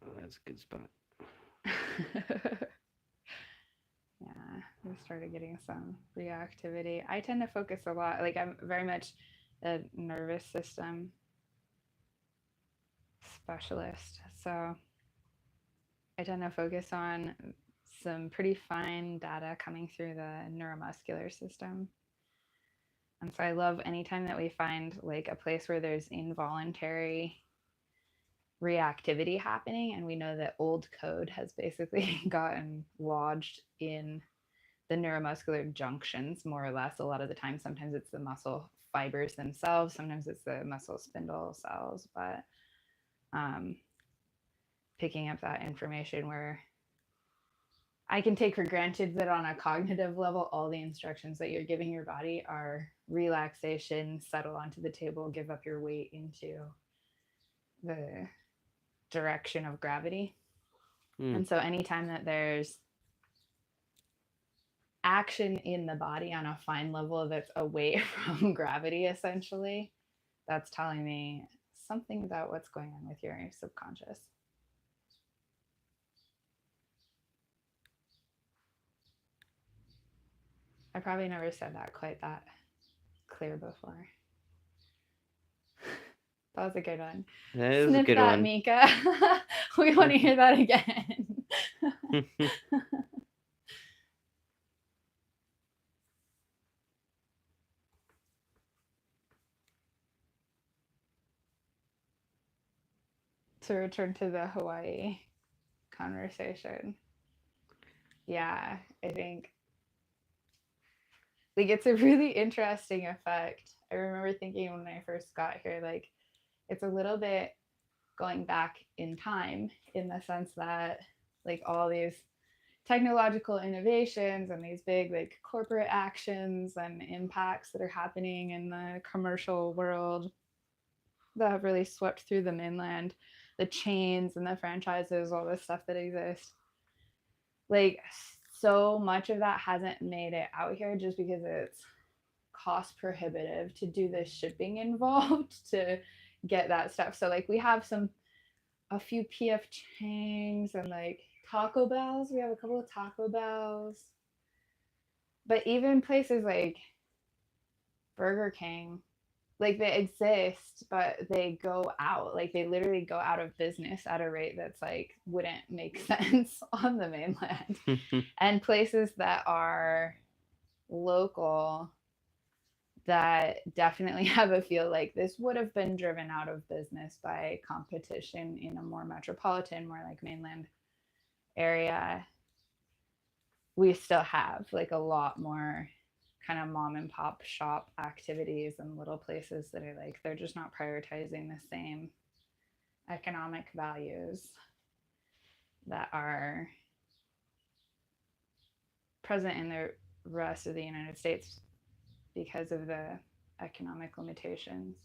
S2: Oh, that's a good spot.
S1: Yeah, we started getting some reactivity. I tend to focus a lot, like I'm very much a nervous system specialist. So I tend to focus on some pretty fine data coming through the neuromuscular system. And so I love anytime that we find like a place where there's involuntary reactivity happening, and we know that old code has basically gotten lodged in the neuromuscular junctions, more or less. A lot of the time, sometimes it's the muscle fibers themselves, sometimes it's the muscle spindle cells, but picking up that information where I can take for granted that on a cognitive level, all the instructions that you're giving your body are relaxation, settle onto the table, give up your weight into the direction of gravity. And so anytime that there's action in the body on a fine level that's away from gravity, essentially, that's telling me something about what's going on with your subconscious. I probably never said that quite that clear before. That was a good one.
S2: That is a good one.
S1: Mika. We want to hear that again. To return to the Hawaii conversation. Yeah, I think like it's a really interesting effect. I remember thinking when I first got here, like it's a little bit going back in time in the sense that like all these technological innovations and these big like corporate actions and impacts that are happening in the commercial world that have really swept through the mainland, the chains and the franchises, all the stuff that exists. Like, so much of that hasn't made it out here just because it's cost prohibitive to do the shipping involved to get that stuff. So like we have a few PF Changs and like Taco Bells. We have a couple of Taco Bells. But even places like Burger King, like they exist, but they go out. Like they literally go out of business at a rate that's like wouldn't make sense on the mainland. And places that are local that definitely have a feel like this would have been driven out of business by competition in a more metropolitan, more like mainland area. We still have like a lot more kind of mom and pop shop activities and little places that are like they're just not prioritizing the same economic values that are present in the rest of the United States because of the economic limitations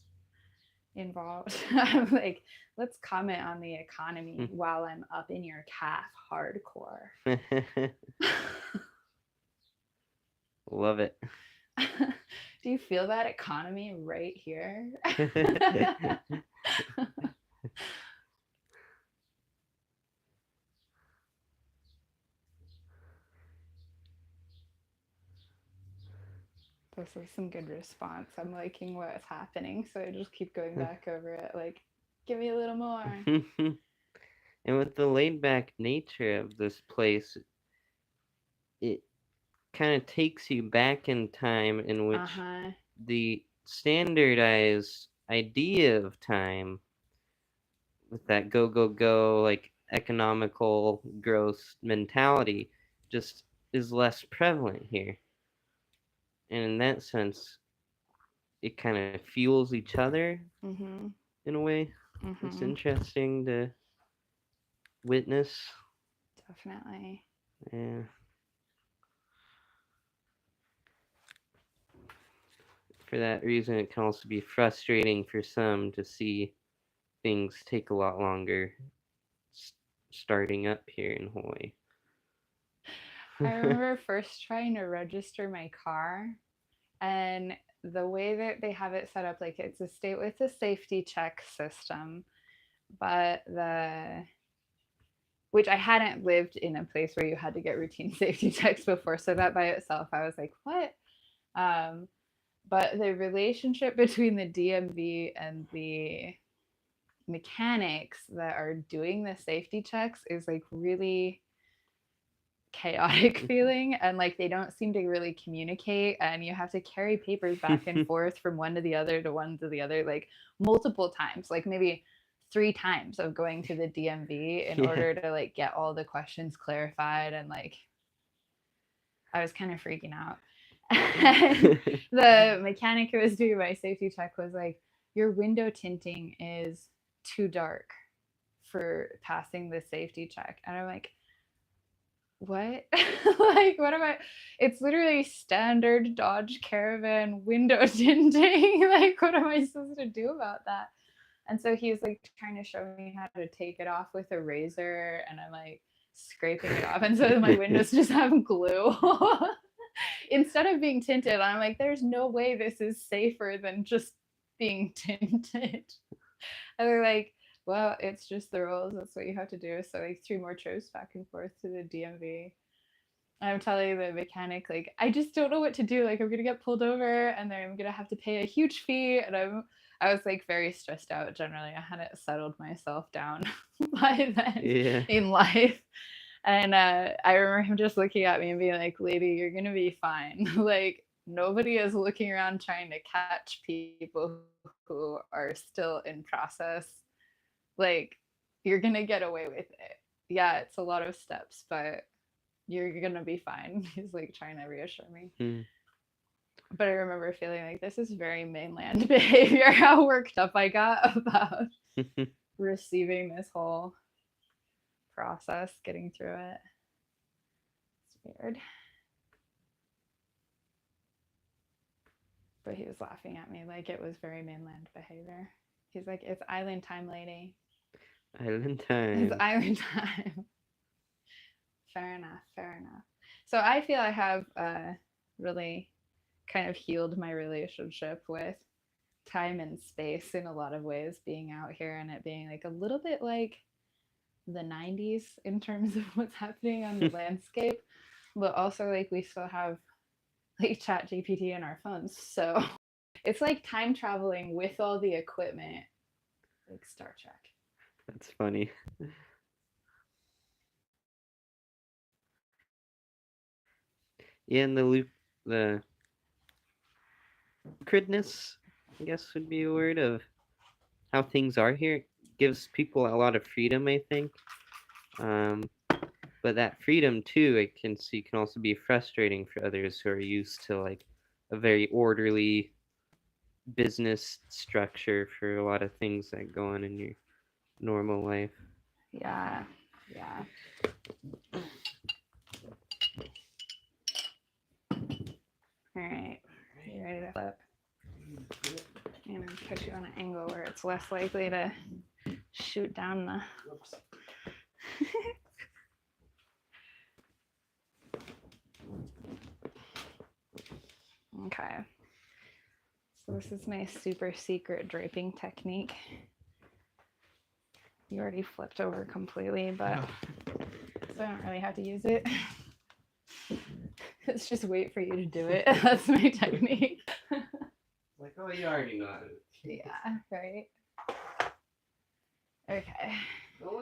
S1: involved. I'm like, let's comment on the economy while I'm up in your calf hardcore.
S2: Love it.
S1: Do you feel that economy right here? This is some good response. I'm liking what's happening, so I just keep going back over it. Like, give me a little more.
S2: And with the laid back nature of this place, it kind of takes you back in time in which the standardized idea of time with that go, go, go, like economical growth mentality just is less prevalent here. And in that sense, it kind of fuels each other in a way. It's interesting to witness.
S1: Definitely.
S2: Yeah. For that reason, it can also be frustrating for some to see things take a lot longer starting up here in Hawaii.
S1: I remember first trying to register my car, and the way that they have it set up, like it's a state with a safety check system, but which I hadn't lived in a place where you had to get routine safety checks before, so that by itself I was like, what? But the relationship between the DMV and the mechanics that are doing the safety checks is like really chaotic feeling, and like they don't seem to really communicate, and you have to carry papers back and forth from one to the other to one to the other like multiple times, like maybe 3 times of going to the DMV in order to like get all the questions clarified. And like I was kind of freaking out. And the mechanic who was doing my safety check was like, your window tinting is too dark for passing the safety check. And I'm like, what? Like, what am I? It's literally standard Dodge Caravan window tinting. Like, what am I supposed to do about that? And so he's like trying to show me how to take it off with a razor, and I'm like scraping it off. And so my windows just have glue instead of being tinted. I'm like, there's no way this is safer than just being tinted. And they're like, well, it's just the rules. That's what you have to do. So like 3 more trips back and forth to the DMV. And I'm telling the mechanic, like, I just don't know what to do. Like, I'm gonna get pulled over, and then I'm gonna have to pay a huge fee. And I was like very stressed out. Generally, I hadn't settled myself down by then in life. And I remember him just looking at me and being like, lady, you're gonna be fine. Like, nobody is looking around trying to catch people who are still in process. Like, you're gonna get away with it. Yeah, it's a lot of steps, but you're gonna be fine. He's like trying to reassure me. But I remember feeling like this is very mainland behavior, how worked up I got about receiving this whole process, getting through it. It's weird. But he was laughing at me like it was very mainland behavior. He's like, it's island time, lady.
S2: Island time.
S1: It's island time. Fair enough. Fair enough. So I feel I have really kind of healed my relationship with time and space in a lot of ways, being out here and it being like a little bit like the 90s in terms of what's happening on the landscape, but also like we still have like chat GPT in our phones, so it's like time traveling with all the equipment, like Star Trek.
S2: That's funny. Yeah, and the lucridness, I guess would be a word, of how things are here gives people a lot of freedom, I think. But that freedom too, I can see, can also be frustrating for others who are used to like a very orderly business structure for a lot of things that go on in your normal life.
S1: Yeah, yeah. All right, you ready to flip? I'm gonna put you on an angle where it's less likely to shoot down the.
S3: Whoops.
S1: Okay. So this is my super secret draping technique. You already flipped over completely, but so I don't really have to use it. It's just wait for you to do it. That's my technique.
S2: Like, oh, you already know how to.
S1: Yeah, right. Okay.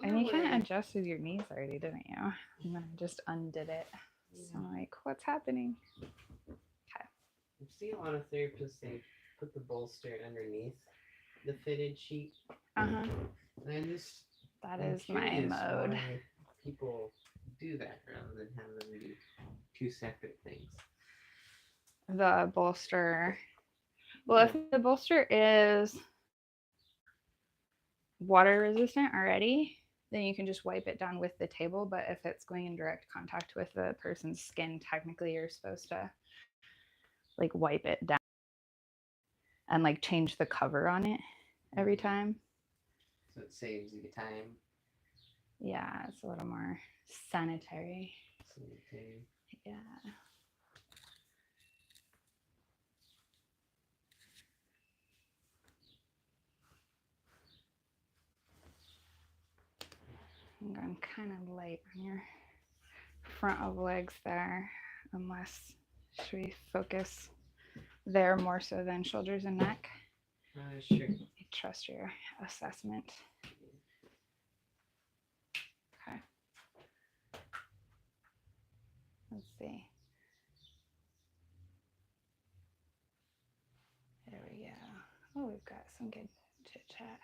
S1: And you kind of adjusted your knees already, didn't you? And then I just undid it. So I'm like, what's happening? Okay.
S2: I've seen a lot of therapists, they put the bolster underneath the fitted sheet.
S1: Uh-huh.
S2: And
S1: that is my mode.
S2: Why people do that rather than have them do two separate things.
S1: The bolster. Well, if the bolster is water resistant already, then you can just wipe it down with the table. But if it's going in direct contact with the person's skin, technically you're supposed to like wipe it down and like change the cover on it every time.
S2: So it saves you time.
S1: Yeah, it's a little more sanitary.
S2: Sanitary.
S1: Yeah. I'm going kind of light on your front of legs there, unless should we focus there more so than shoulders and neck?
S2: Sure.
S1: I trust your assessment. Okay. Let's see. There we go. Oh, we've got some good chit chat.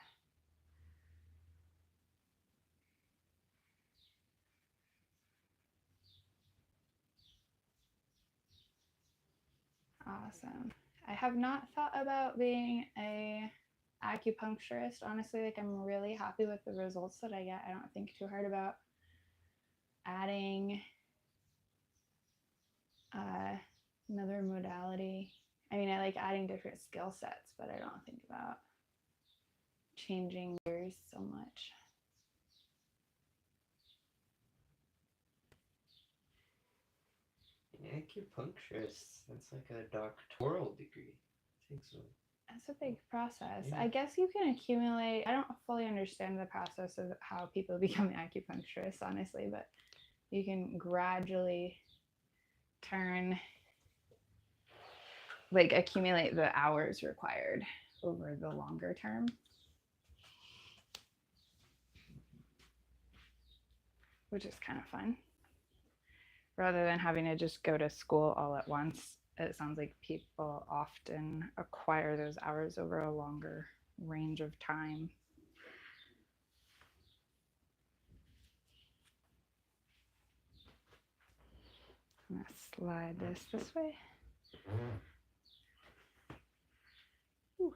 S1: Awesome. I have not thought about being a acupuncturist. Honestly, like I'm really happy with the results that I get. I don't think too hard about adding another modality. I mean, I like adding different skill sets, but I don't think about changing gears so much.
S2: Acupuncturist, that's like a doctoral degree. I think so.
S1: That's a big process.
S2: Yeah.
S1: I guess you can accumulate. I don't fully understand the process of how people become acupuncturists, honestly, but you can gradually accumulate the hours required over the longer term. Which is kind of fun. Rather than having to just go to school all at once, it sounds like people often acquire those hours over a longer range of time. I'm going to slide this way. Ooh.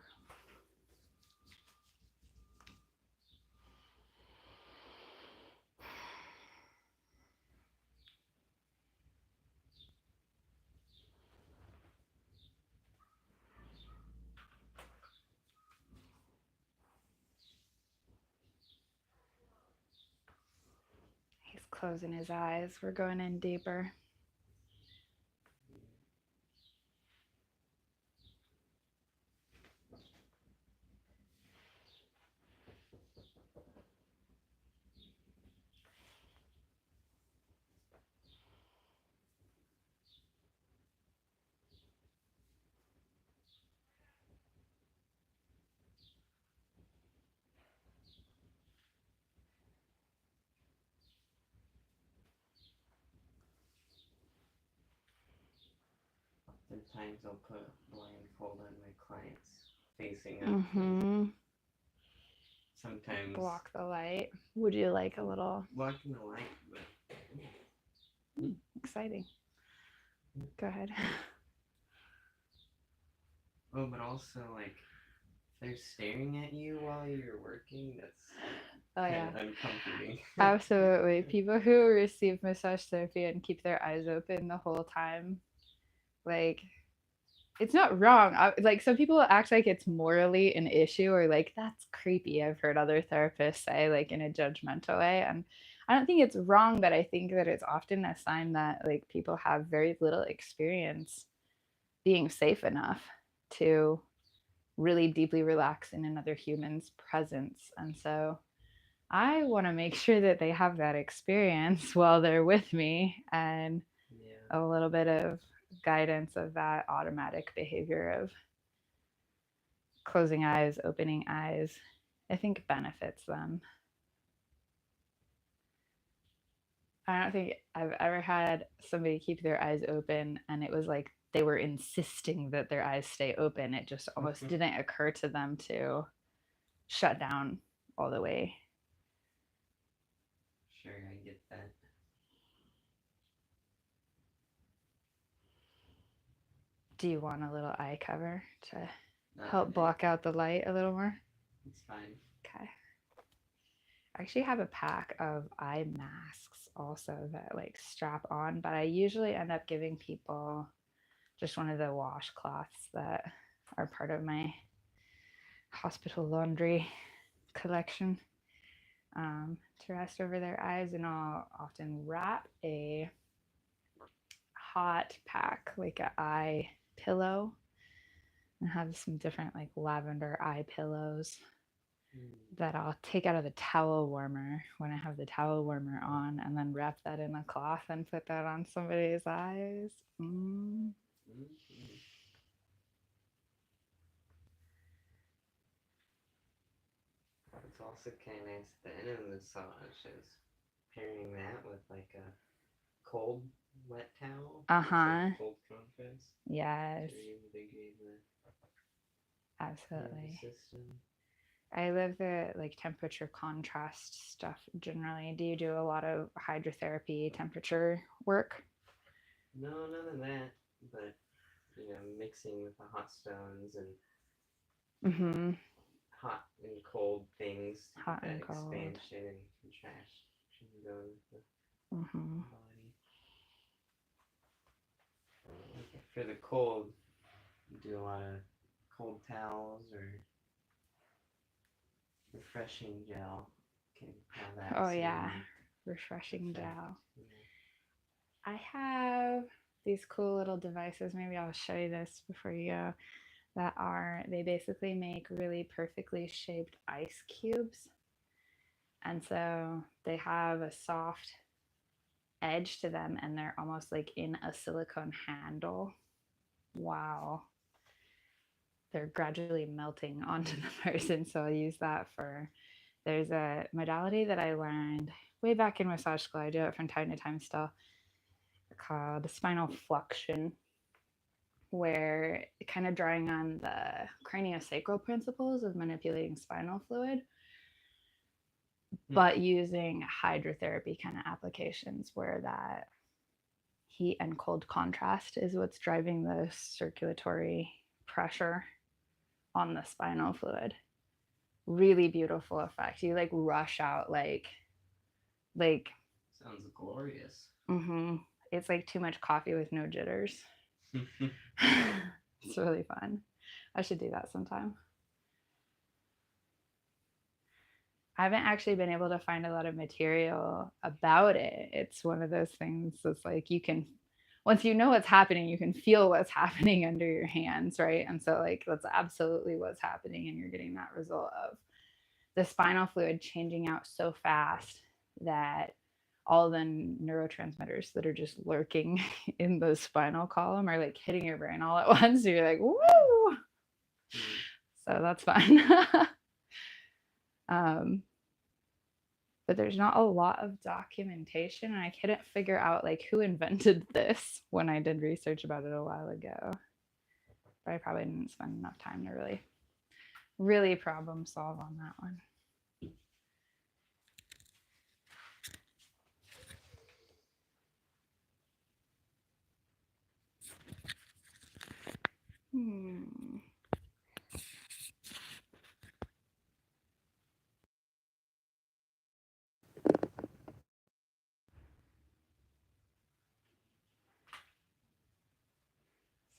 S1: closing his eyes. We're going in deeper.
S2: Sometimes I'll put a blindfold on my clients facing up.
S1: Mm-hmm.
S2: Sometimes
S1: block the light. Would you like a little
S2: blocking the light, but
S1: exciting? Go ahead.
S2: Oh, but also like if they're staring at you while you're working, that's kind of uncomforting.
S1: Absolutely. People who receive massage therapy and keep their eyes open the whole time, like, it's not wrong. Like, some people act like it's morally an issue or like that's creepy. I've heard other therapists say, like, in a judgmental way, and I don't think it's wrong, but I think that it's often a sign that like people have very little experience being safe enough to really deeply relax in another human's presence. And so I want to make sure that they have that experience while they're with me, and a little bit of guidance of that automatic behavior of closing eyes, opening eyes, I think benefits them. I don't think I've ever had somebody keep their eyes open and it was like they were insisting that their eyes stay open. It just almost didn't occur to them to shut down all the way.
S2: Sure, I get that.
S1: Do you want a little eye cover to help block out the light a little more?
S2: It's fine.
S1: Okay. I actually have a pack of eye masks also that like strap on, but I usually end up giving people just one of the washcloths that are part of my hospital laundry collection to rest over their eyes, and I'll often wrap a hot pack, like an eye pillow, and have some different like lavender eye pillows that I'll take out of the towel warmer when I have the towel warmer on, and then wrap that in a cloth and put that on somebody's eyes.
S2: It's also kind of nice at the end of the massage is pairing that with like a cold wet towel. Like cold compress.
S1: Yes. Absolutely. I love the like temperature contrast stuff generally. Do you do a lot of hydrotherapy temperature work?
S2: No, none of that. But you know, mixing with the hot stones and hot and cold things.
S1: Hot and cold.
S2: Expansion and contraction going with the body. For the cold, you do a lot of cold towels or refreshing gel. Can have that.
S1: Oh yeah, refreshing gel. I have these cool little devices. Maybe I'll show you this before you go. They basically make really perfectly shaped ice cubes. And so they have a soft edge to them and they're almost like in a silicone handle. Wow. They're gradually melting onto the person. So I'll use that there's a modality that I learned way back in massage school. I do it from time to time still, called spinal flexion, where kind of drawing on the craniosacral principles of manipulating spinal fluid, but using hydrotherapy kind of applications where that heat and cold contrast is what's driving the circulatory pressure on the spinal fluid. Really beautiful effect. You like rush out like
S2: sounds glorious.
S1: It's like too much coffee with no jitters. It's really fun. I should do that sometime. I haven't actually been able to find a lot of material about it. It's one of those things that's like you can, once you know what's happening, you can feel what's happening under your hands, right? And so, like, that's absolutely what's happening. And you're getting that result of the spinal fluid changing out so fast that all the neurotransmitters that are just lurking in the spinal column are like hitting your brain all at once. So you're like, woo! So that's fun. um, but there's not a lot of documentation, and I couldn't figure out like who invented this when I did research about it a while ago. But I probably didn't spend enough time to really problem solve on that one.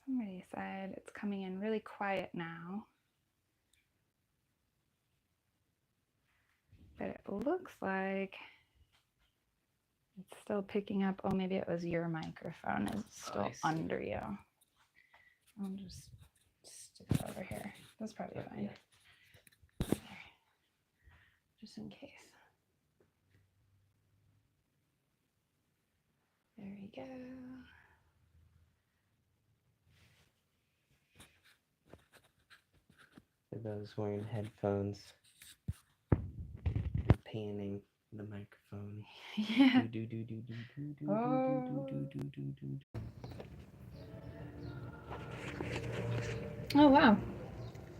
S1: Somebody said it's coming in really quiet now. But it looks like it's still picking up. Oh, maybe it was your microphone is still under you. I'll just stick it over here. That's probably fine. There. Just in case. There we go.
S2: For those wearing headphones, panning the microphone.
S1: Yeah. Oh, wow.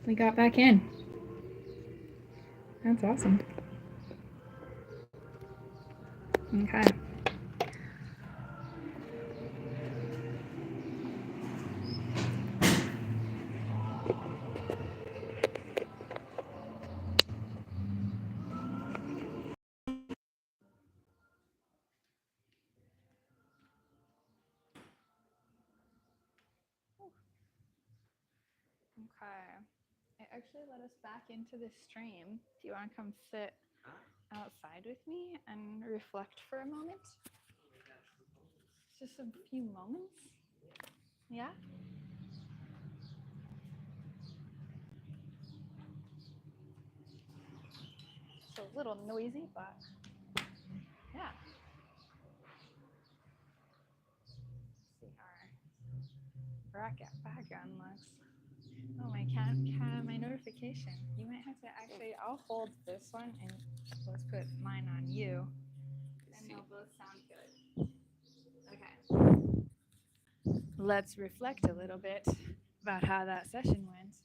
S1: We got back in. That's awesome. Okay. Okay. It actually let us back into the stream. Do you want to come sit outside with me and reflect for a moment? Just a few moments? Yeah? It's a little noisy, but yeah. Let's see how our background looks. Oh, my notification. You might have to actually, I'll hold this one and let's put mine on you. And they'll both sound good. Okay. Let's reflect a little bit about how that session went.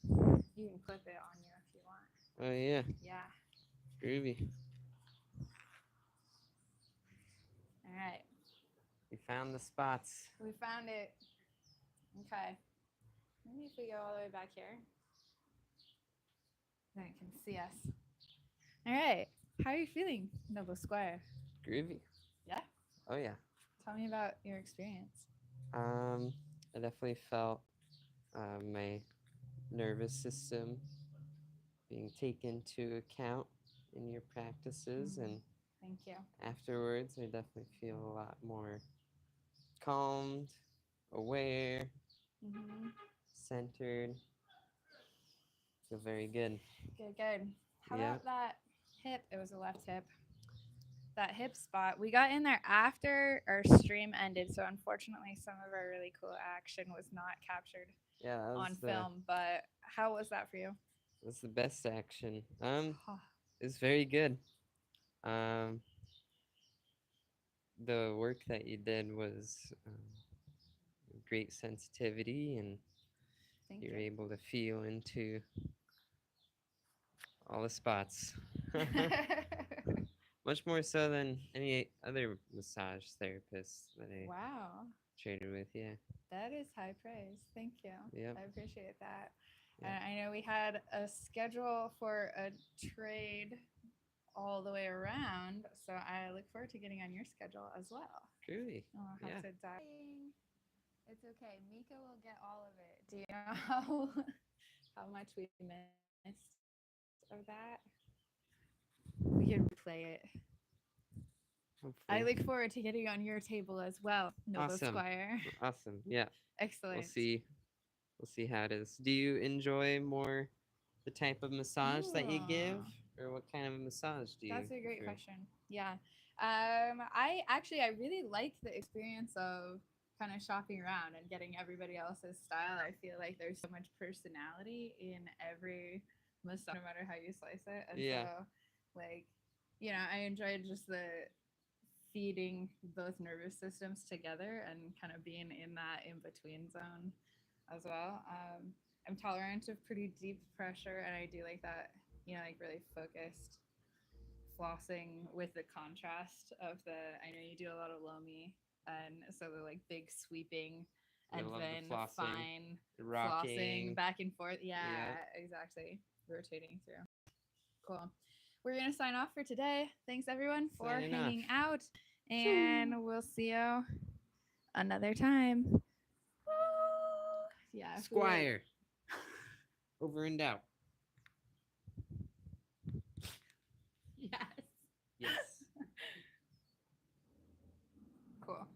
S1: You can clip it on you if you want.
S2: Oh, yeah.
S1: Yeah.
S2: Groovy.
S1: All right.
S2: We found the spots.
S1: We found it. Okay. Maybe if we go all the way back here, then you can see us. All right. How are you feeling, Noble Squire?
S2: Groovy.
S1: Yeah?
S2: Oh, yeah.
S1: Tell me about your experience.
S2: I definitely felt my nervous system being taken into account in your practices, and
S1: thank you.
S2: Afterwards, I definitely feel a lot more calmed, aware, centered. Feel very good.
S1: Good. How about that hip? It was a left hip. That hip spot. We got in there after our stream ended, so unfortunately some of our really cool action was not captured on film. But how was that for you?
S2: It was the best action. It's very good. The work that you did was great sensitivity, and you were able to feel into all the spots. Much more so than any other massage therapist that I traded with. Yeah.
S1: That is high praise. Thank you.
S2: Yep.
S1: I appreciate that. Yep. And I know we had a schedule for a trade all the way around, so I look forward to getting on your schedule as well.
S2: Groovy.
S1: I'll have to dive. It's okay. Mika will get all of it. Do you know how much we missed of that? we can play it. I
S2: Hopefully.
S1: look forward to getting on your table as well, Noble
S2: Awesome.
S1: Squire.
S2: Awesome. Yeah.
S1: Excellent.
S2: We'll see. We'll see how it is. Do you enjoy more the type of massage that you give, or what kind of a massage do you?
S1: That's a great
S2: prefer?
S1: question. Yeah. I really like the experience of kind of shopping around and getting everybody else's style. I feel like there's so much personality in every massage, no matter how you slice it. And
S2: Yeah.
S1: so, like, you know, I enjoyed just the feeding both nervous systems together and kind of being in that in between zone as well. I'm tolerant of pretty deep pressure, and I do like that, you know, like really focused flossing with the contrast of the. I know you do a lot of lomi, and so the like big sweeping, and then
S2: the flossing,
S1: fine
S2: the rocking.
S1: flossing back and forth. Yeah, exactly. Rotating through. Cool. We're gonna sign off for today. Thanks everyone for
S2: Signing
S1: hanging out, and we'll see you another time. Yeah.
S2: Squire. Over and out.
S1: Yes.
S2: Yes.
S1: Cool.